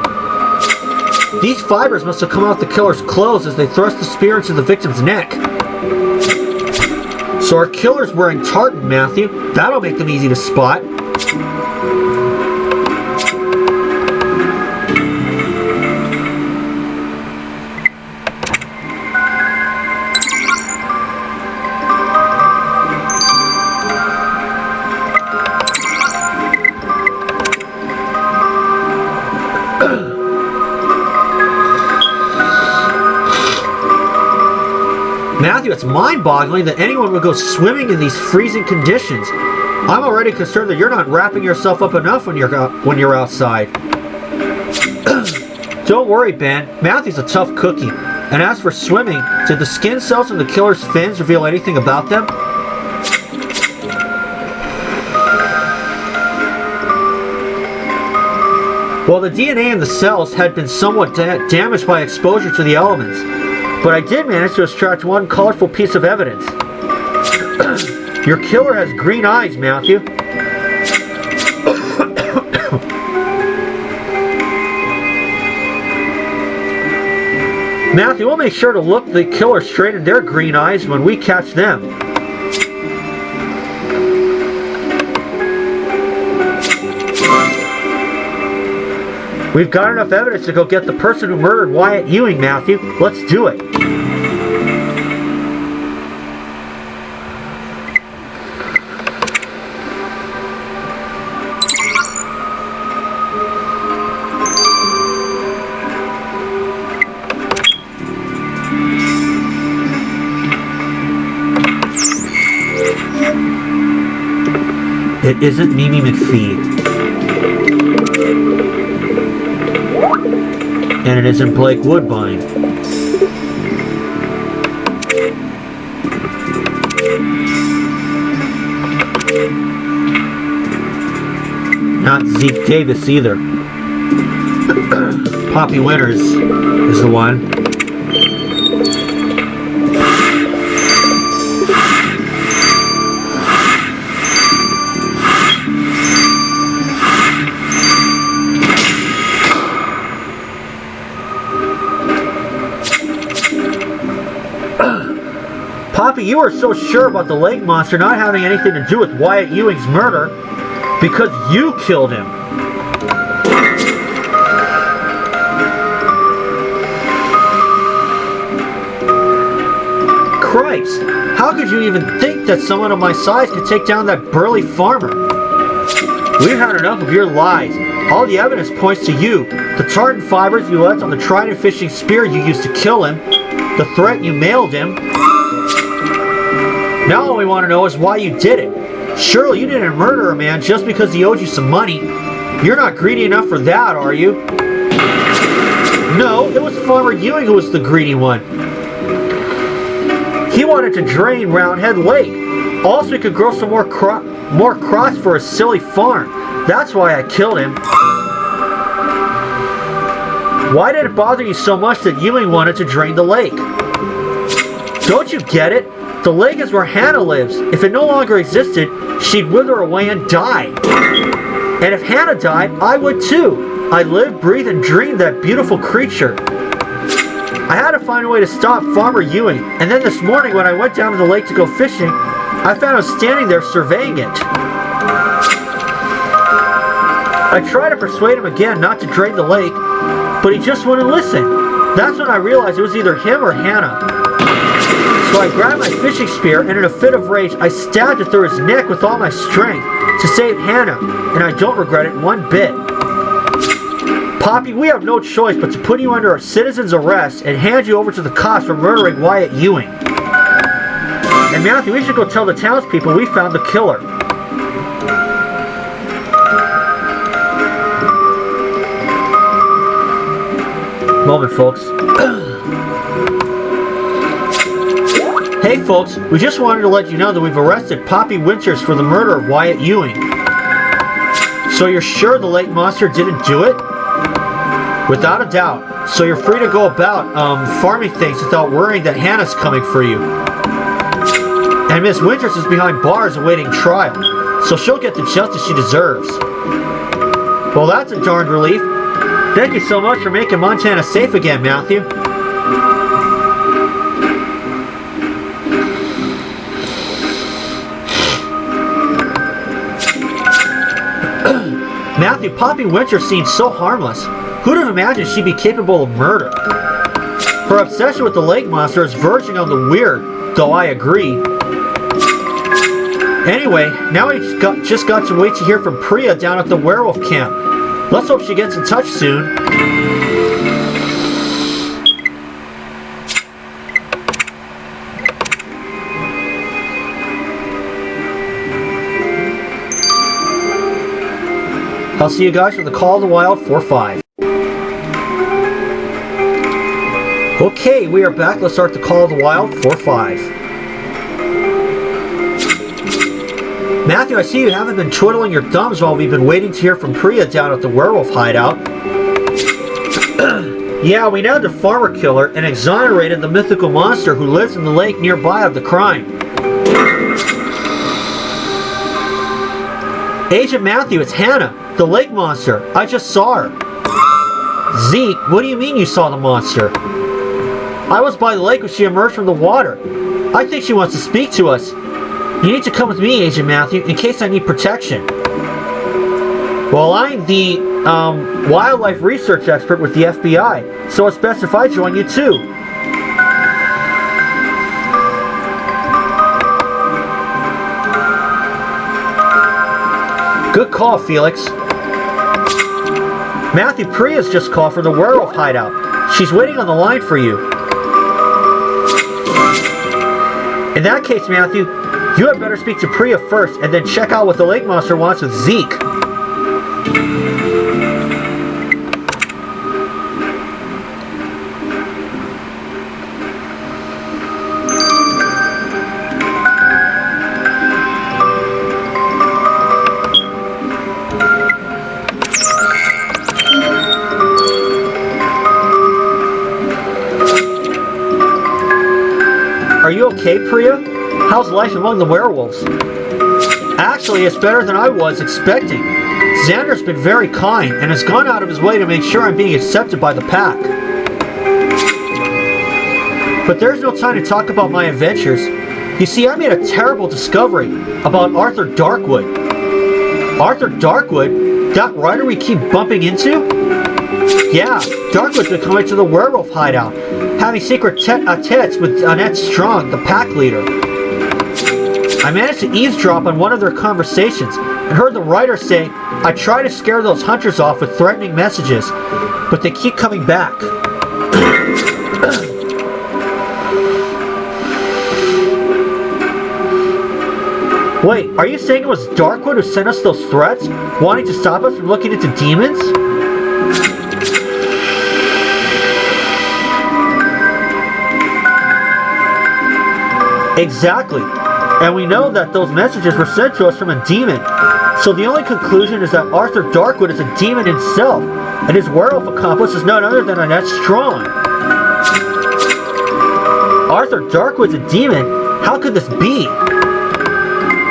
[SPEAKER 1] These fibers must have come out the killer's clothes as they thrust the spear into the victim's neck. So our killer's wearing tartan, Matthew. That'll make them easy to spot. Matthew, it's mind-boggling that anyone would go swimming in these freezing conditions. I'm already concerned that you're not wrapping yourself up enough when you're outside. Don't worry, Ben. Matthew's a tough cookie. And as for swimming, did the skin cells in the killer's fins reveal anything about them? Well, the DNA in the cells had been somewhat damaged by exposure to the elements, but I did manage to extract one colorful piece of evidence. Your killer has green eyes, Matthew. Matthew, we'll make sure to look the killer straight in their green eyes when we catch them. We've got enough evidence to go get the person who murdered Wyatt Ewing, Matthew. Let's do it. It isn't Mimi McPhee. And it isn't Blake Woodbine. Not Zeke Davis either. Poppy Winters is the one. Poppy, you are so sure about the lake monster not having anything to do with Wyatt Ewing's murder because you killed him. Christ, how could you even think that someone of my size could take down that burly farmer? We've had enough of your lies. All the evidence points to you. The tartan fibers you left on the trident fishing spear you used to kill him. The threat you mailed him. Now all we want to know is why you did it. Surely you didn't murder a man just because he owed you some money. You're not greedy enough for that, are you? No, it was Farmer Ewing who was the greedy one. He wanted to drain Roundhead Lake. Also, he could grow some more crops for his silly farm. That's why I killed him. Why did it bother you so much that Ewing wanted to drain the lake? Don't you get it? The lake is where Hannah lives. If it no longer existed, she'd wither away and die. And if Hannah died, I would too. I live, breathe, and dream that beautiful creature. I had to find a way to stop Farmer Ewing, and then this morning when I went down to the lake to go fishing, I found him standing there surveying it. I tried to persuade him again not to drain the lake, but he just wouldn't listen. That's when I realized it was either him or Hannah. So I grabbed my fishing spear, and in a fit of rage, I stabbed it through his neck with all my strength to save Hannah, and I don't regret it one bit. Poppy, we have no choice but to put you under a citizen's arrest and hand you over to the cops for murdering Wyatt Ewing. And Matthew, we should go tell the townspeople we found the killer. Moment, folks. Hey folks, we just wanted to let you know that we've arrested Poppy Winters for the murder of Wyatt Ewing. So you're sure the lake monster didn't do it? Without a doubt. So you're free to go about farming things without worrying that Hannah's coming for you. And Miss Winters is behind bars awaiting trial, so she'll get the justice she deserves. Well, that's a darned relief. Thank you so much for making Montana safe again, Matthew. Matthew, Poppy Winters seems so harmless. Who'd have imagined she'd be capable of murder? Her obsession with the lake monster is verging on the weird, though I agree. Anyway, now we just got to wait to hear from Priya down at the werewolf camp. Let's hope she gets in touch soon. I'll see you guys for the Call of the Wild 4-5. Okay, we are back. Let's start the Call of the Wild 4-5. Matthew, I see you haven't been twiddling your thumbs while we've been waiting to hear from Priya down at the werewolf hideout. Yeah, we nabbed the farmer killer and exonerated the mythical monster who lives in the lake nearby of the crime. Agent Matthew, it's Hannah, the lake monster. I just saw her. Zeke, what do you mean you saw the monster? I was by the lake when she emerged from the water. I think she wants to speak to us. You need to come with me, Agent Matthew, in case I need protection. Well, I'm the wildlife research expert with the FBI, so it's best if I join you too. Good call, Felix. Matthew, Priya's just called from the werewolf hideout. She's waiting on the line for you. In that case, Matthew, you had better speak to Priya first and then check out what the lake monster wants with Zeke. Are you okay, Priya? How's life among the werewolves? Actually, it's better than I was expecting. Xander's been very kind and has gone out of his way to make sure I'm being accepted by the pack. But there's no time to talk about my adventures. You see, I made a terrible discovery about Arthur Darkwood. Arthur Darkwood? That writer we keep bumping into? Yeah, Darkwood's been coming to the werewolf hideout, having secret tete-a-tetes with Annette Strong, the pack leader. I managed to eavesdrop on one of their conversations and heard the writer say, I try to scare those hunters off with threatening messages, but they keep coming back. Wait, are you saying it was Darkwood who sent us those threats, wanting to stop us from looking into demons? Exactly. And we know that those messages were sent to us from a demon. So the only conclusion is that Arthur Darkwood is a demon himself, and his werewolf accomplice is none other than Annette Strong. Arthur Darkwood's a demon? How could this be?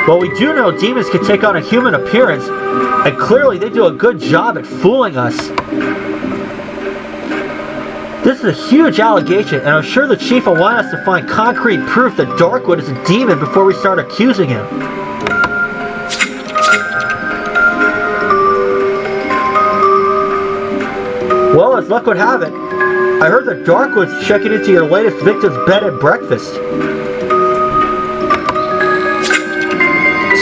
[SPEAKER 1] Well, we do know demons can take on a human appearance, and clearly they do a good job at fooling us. This is a huge allegation, and I'm sure the chief will want us to find concrete proof that Darkwood is a demon before we start accusing him. Well, as luck would have it, I heard that Darkwood's checking into your latest victim's bed and breakfast.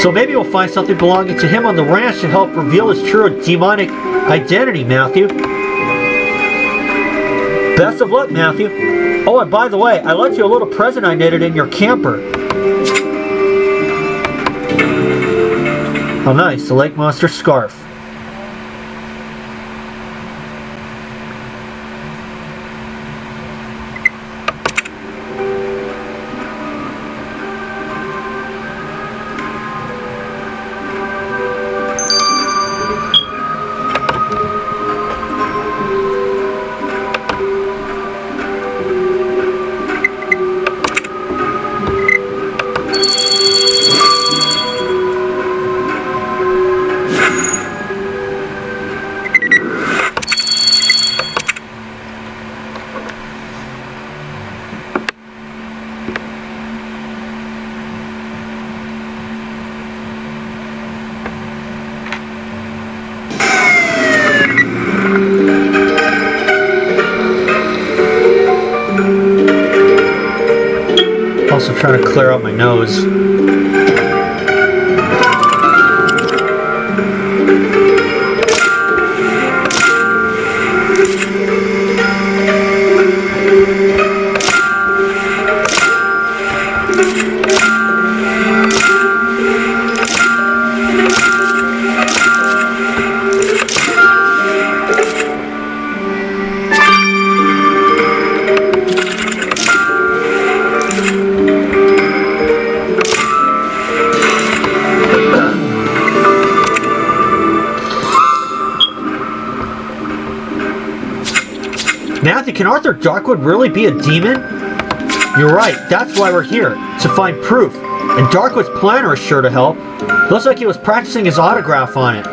[SPEAKER 1] So maybe we'll find something belonging to him on the ranch to help reveal his true demonic identity, Matthew. Best of luck, Matthew. Oh, and by the way, I left you a little present I knitted in your camper. Oh, nice. The lake monster scarf. Also trying to clear out my nose. can Arthur Darkwood really be a demon? You're right, that's why we're here, to find proof. And Darkwood's planner is sure to help. Looks like he was practicing his autograph on it.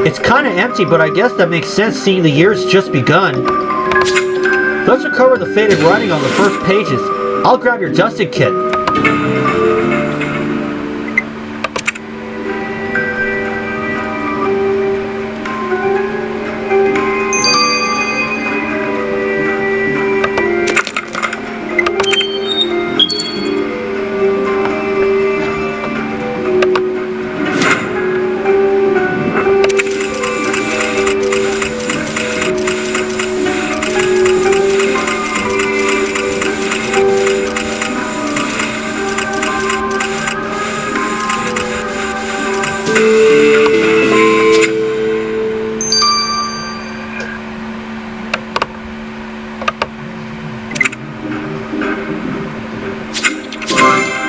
[SPEAKER 1] It's kinda empty, but I guess that makes sense seeing the year's just begun. Let's recover the faded writing on the first pages. I'll grab your dusting kit.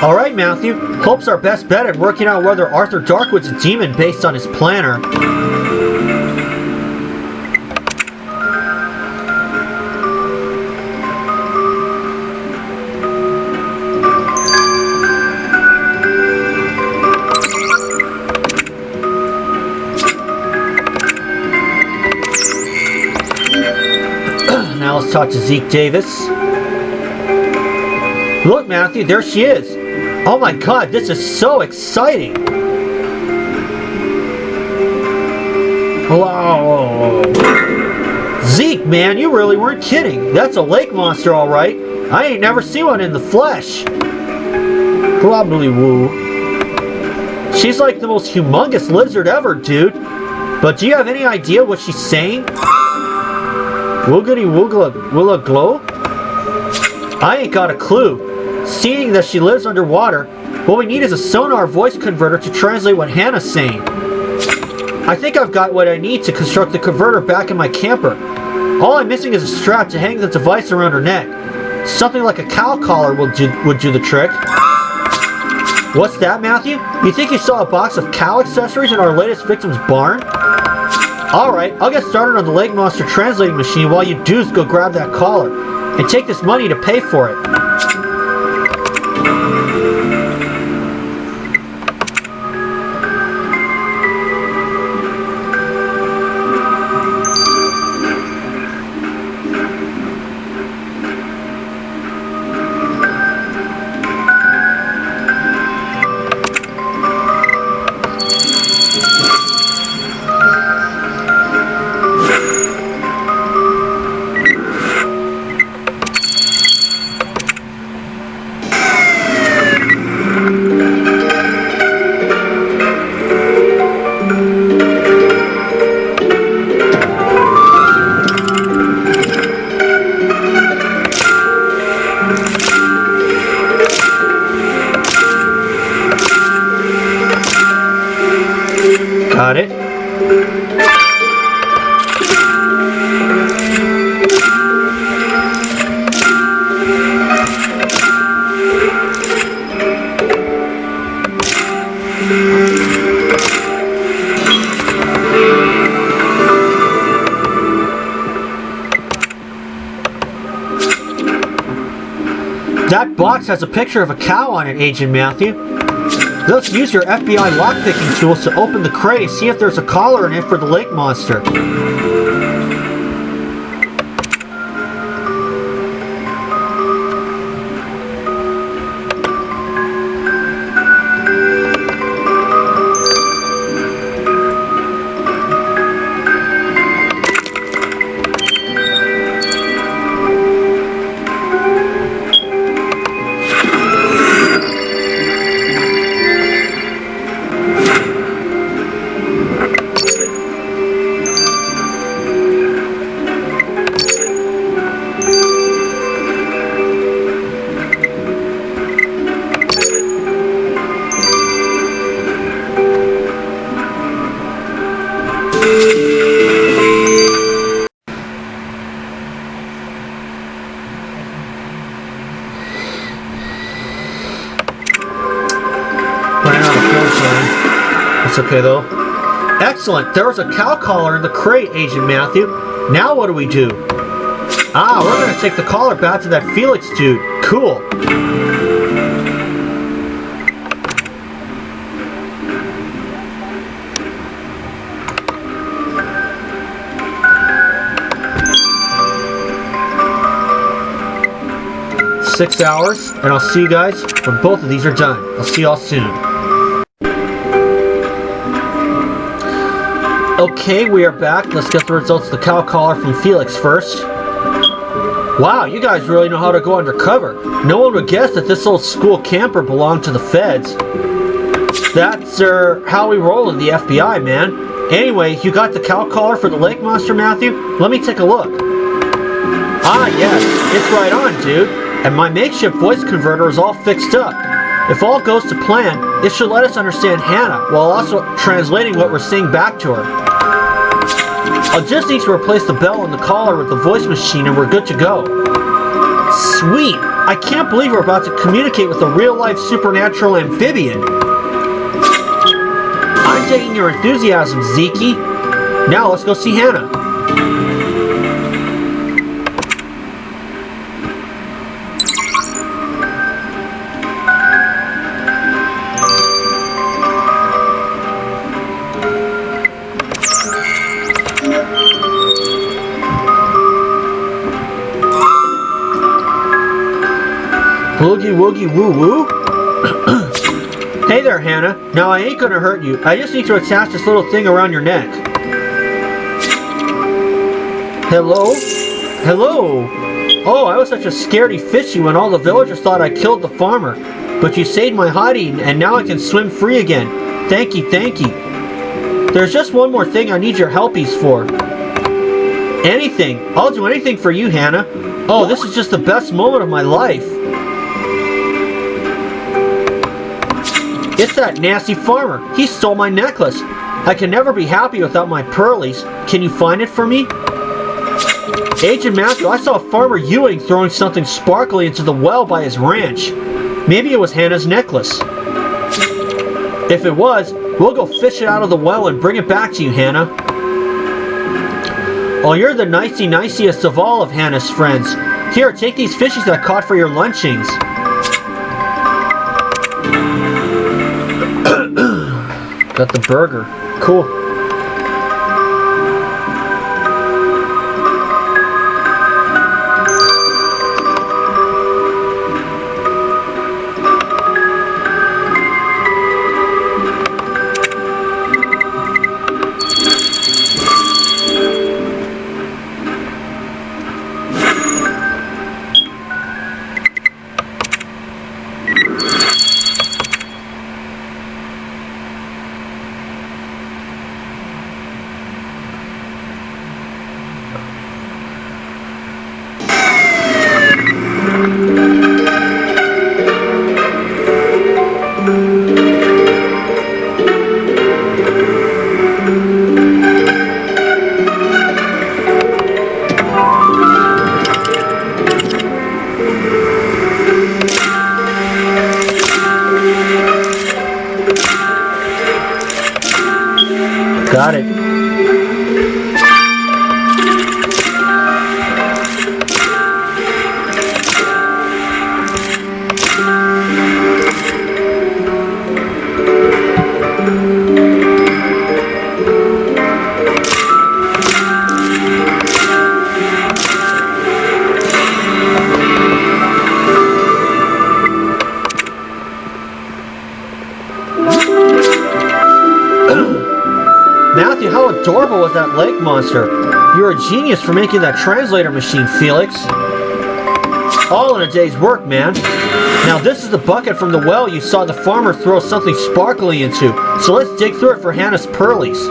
[SPEAKER 1] Alright, Matthew. Hope's our best bet at working out whether Arthur Darkwood's a demon based on his planner. Now let's talk to Zeke Davis. Look, Matthew, there she is. Oh my god, this is so exciting! Hello! Zeke, man, you really weren't kidding. That's a lake monster, alright. I ain't never seen one in the flesh. Probably woo. She's like the most humongous lizard ever, dude. But do you have any idea what she's saying? Woogity woogla glow? I ain't got a clue. Seeing that she lives underwater, what we need is a sonar voice converter to translate what Hannah's saying. I think I've got what I need to construct the converter back in my camper. All I'm missing is a strap to hang the device around her neck. Something like a cow collar would do the trick. What's that, Matthew? You think you saw a box of cow accessories in our latest victim's barn? Alright, I'll get started on the lake monster translating machine while you dudes go grab that collar. And take this money to pay for it. Got it. That box has a picture of a cow on it, Agent Matthew. Let's use your FBI lockpicking tools to open the crate and see if there's a collar in it for the lake monster. That's okay though. Excellent! There was a cow collar in the crate, Agent Matthew. Now what do we do? Ah, we're gonna take the collar back to that Felix dude. Cool. "6 hours, and I'll see you guys when both of these are done. I'll see y'all soon." Okay, we are back. Let's get the results of the cow collar from Felix first. Wow, you guys really know how to go undercover. No one would guess that this old school camper belonged to the feds. That's how we roll in the FBI, man. Anyway, you got the cow collar for the lake monster, Matthew? Let me take a look. Ah, yes, it's right on, dude. And my makeshift voice converter is all fixed up. If all goes to plan, it should let us understand Hannah while also translating what we're saying back to her. I'll just need to replace the bell on the collar with the voice machine and we're good to go. Sweet! I can't believe we're about to communicate with a real-life supernatural amphibian. I'm taking your enthusiasm, Zeke. Now let's go see Hannah. Woogie woogie woo woo. Hey there, Hannah. Now I ain't gonna hurt you. I just need to attach this little thing around your neck. Hello? Hello? Oh, I was such a scaredy fishy when all the villagers thought I killed the farmer. But you saved my hiding and now I can swim free again. Thank you, thank you. There's just one more thing I need your helpies for. Anything. I'll do anything for you, Hannah. Oh, this is just the best moment of my life. It's that nasty farmer. He stole my necklace. I can never be happy without my pearlies. Can you find it for me? Agent Matthew, I saw Farmer Ewing throwing something sparkly into the well by his ranch. Maybe it was Hannah's necklace. If it was, we'll go fish it out of the well and bring it back to you, Hannah. Oh, you're the nicey-niceyest of all of Hannah's friends. Here, take these fishies I caught for your lunchings. Got the burger. Cool. Got it. Matthew, how adorable was that lake monster? You're a genius for making that translator machine, Felix. All in a day's work, man. Now this is the bucket from the well you saw the farmer throw something sparkly into. So let's dig through it for Hannah's pearlies.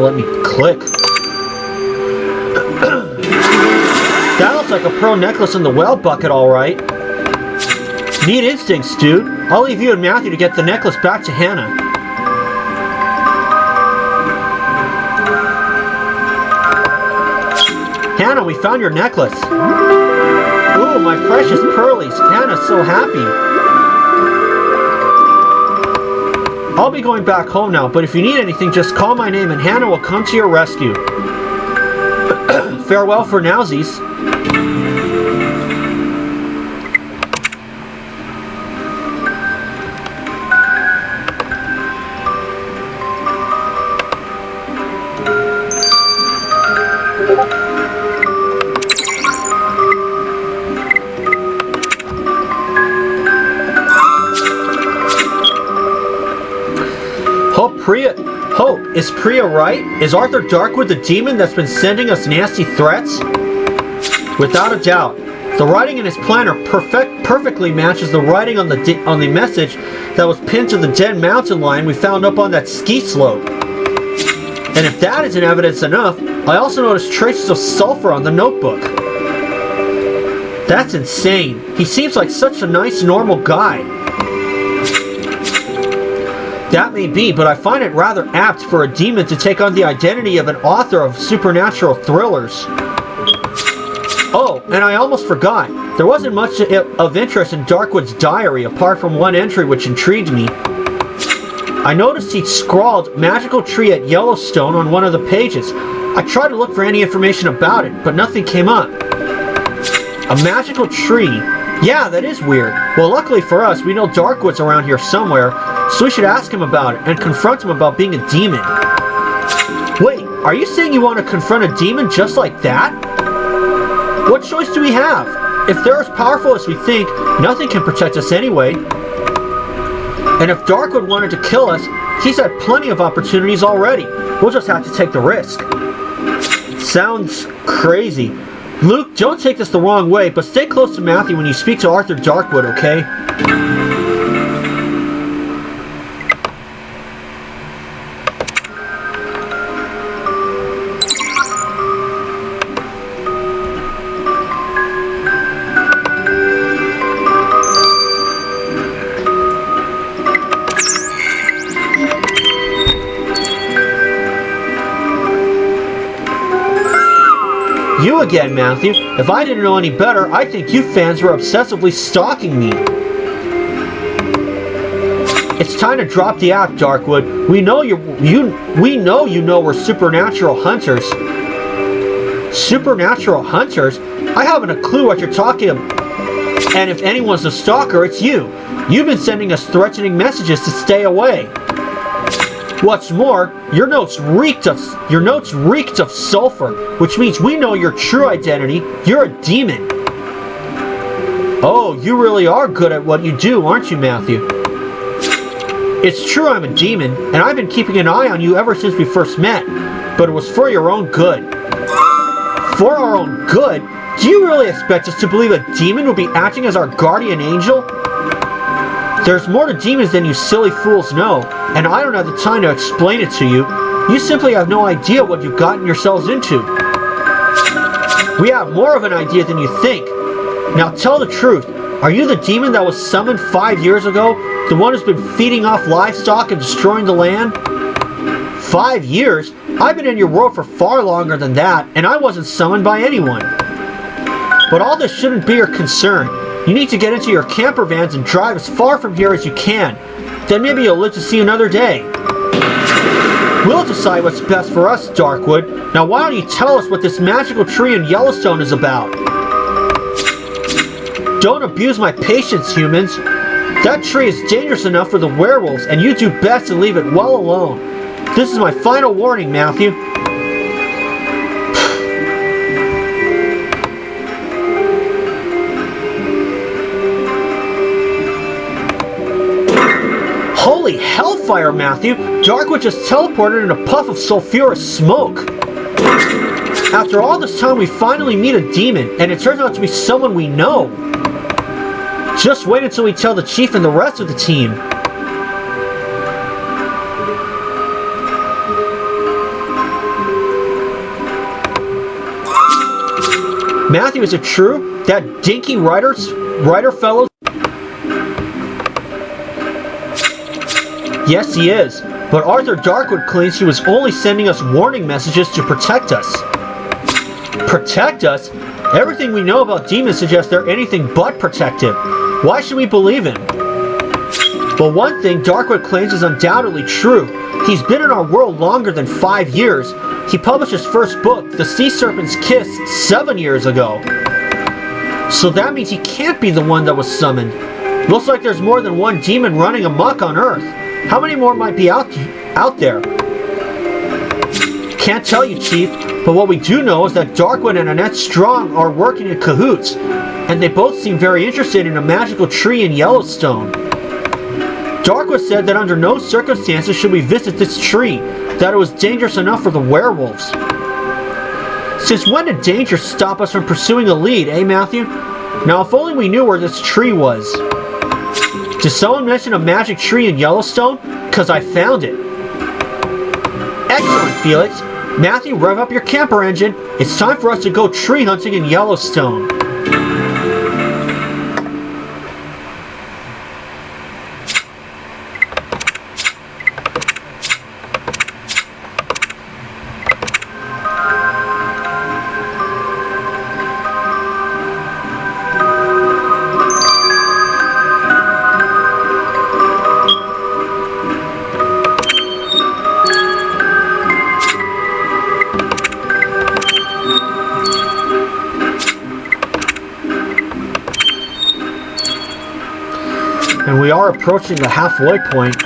[SPEAKER 1] let me click. That looks like a pearl necklace in the well bucket, alright. Neat instincts, dude. I'll leave you and Matthew to get the necklace back to Hannah. Hannah, we found your necklace. Ooh, my precious pearlies. Hannah's so happy. I'll be going back home now, but if you need anything, just call my name and Hannah will come to your rescue. Farewell for nowsies. Hope, is Priya right? Is Arthur Darkwood the demon that's been sending us nasty threats? Without a doubt. The writing in his planner perfectly matches the writing on the message that was pinned to the dead mountain lion we found up on that ski slope. And if that isn't evidence enough, I also noticed traces of sulfur on the notebook. That's insane. He seems like such a nice, normal guy. That may be, but I find it rather apt for a demon to take on the identity of an author of supernatural thrillers. Oh, and I almost forgot. There wasn't much of interest in Darkwood's diary apart from one entry which intrigued me. I noticed he'd scrawled magical tree at Yellowstone on one of the pages. I tried to look for any information about it, but nothing came up. A magical tree? Yeah, that is weird. Well, luckily for us, we know Darkwood's around here somewhere, so we should ask him about it and confront him about being a demon. Wait, are you saying you want to confront a demon just like that? What choice do we have? If they're as powerful as we think, nothing can protect us anyway. And if Darkwood wanted to kill us, he's had plenty of opportunities already. We'll just have to take the risk. Sounds crazy. Luke, don't take this the wrong way, but stay close to Matthew when you speak to Arthur Darkwood, okay? You again, Matthew. If I didn't know any better, I think you fans were obsessively stalking me. It's time to drop the act, Darkwood. We know you know we're supernatural hunters. Supernatural hunters? I haven't a clue what you're talking about. And if anyone's a stalker, it's you. You've been sending us threatening messages to stay away. What's more, your notes reeked of sulfur, which means we know your true identity. You're a demon. Oh, you really are good at what you do, aren't you, Matthew? It's true I'm a demon, and I've been keeping an eye on you ever since we first met, but it was for your own good. For our own good? Do you really expect us to believe a demon will be acting as our guardian angel? There's more to demons than you silly fools know, and I don't have the time to explain it to you. You simply have no idea what you've gotten yourselves into. We have more of an idea than you think. Now tell the truth. Are you the demon that was summoned 5 years ago? The one who's been feeding off livestock and destroying the land? 5 years? I've been in your world for far longer than that, and I wasn't summoned by anyone. But all this shouldn't be your concern. You need to get into your camper vans and drive as far from here as you can. Then maybe you'll live to see another day. We'll decide what's best for us, Darkwood. Now why don't you tell us what this magical tree in Yellowstone is about? Don't abuse my patience, humans. That tree is dangerous enough for the werewolves, and you do best to leave it well alone. This is my final warning, Matthew. Holy hellfire, Matthew! Darkwood just teleported in a puff of sulfurous smoke. After all this time, we finally meet a demon, and it turns out to be someone we know. Just wait until we tell the chief and the rest of the team. Matthew, is it true? That dinky writer fellow? Yes, he is. But Arthur Darkwood claims he was only sending us warning messages to protect us. Protect us? Everything we know about demons suggests they're anything but protective. Why should we believe him? But one thing Darkwood claims is undoubtedly true. He's been in our world longer than 5 years. He published his first book, The Sea Serpent's Kiss, 7 years ago. So that means he can't be the one that was summoned. Looks like there's more than one demon running amok on Earth. How many more might be out there? Can't tell you, Chief, but what we do know is that Darkwood and Annette Strong are working in cahoots, and they both seem very interested in a magical tree in Yellowstone. Darkwood said that under no circumstances should we visit this tree, that it was dangerous enough for the werewolves. Since when did danger stop us from pursuing a lead, eh, Matthew? Now, if only we knew where this tree was. Did someone mention a magic tree in Yellowstone? 'Cause I found it. Excellent, Felix. Matthew, rev up your camper engine. It's time for us to go tree hunting in Yellowstone. And we are approaching the halfway point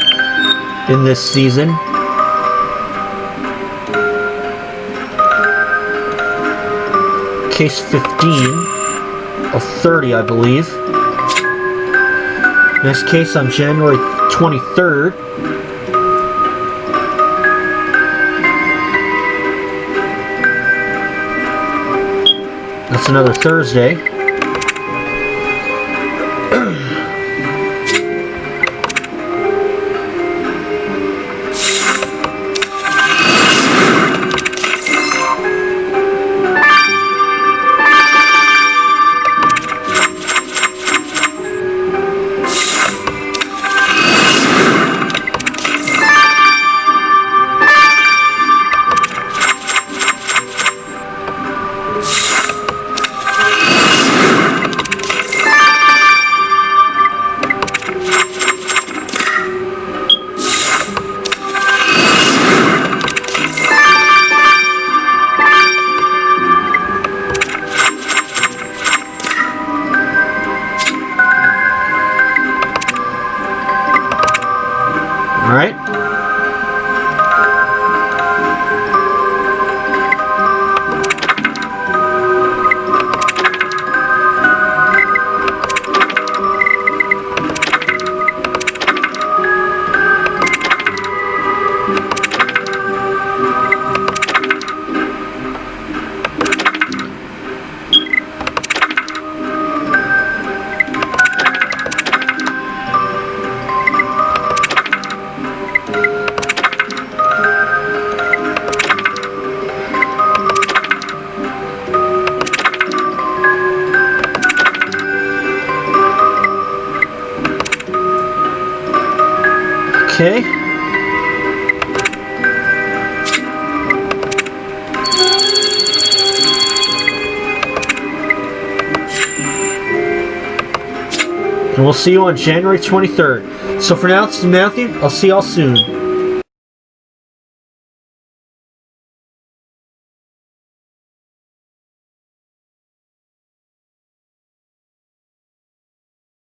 [SPEAKER 1] in this season. Case 15 of 30, I believe. Next case on January 23rd. That's another Thursday. Alright. Okay. And we'll see you on January 23rd. So for now, this is Matthew. I'll see y'all soon.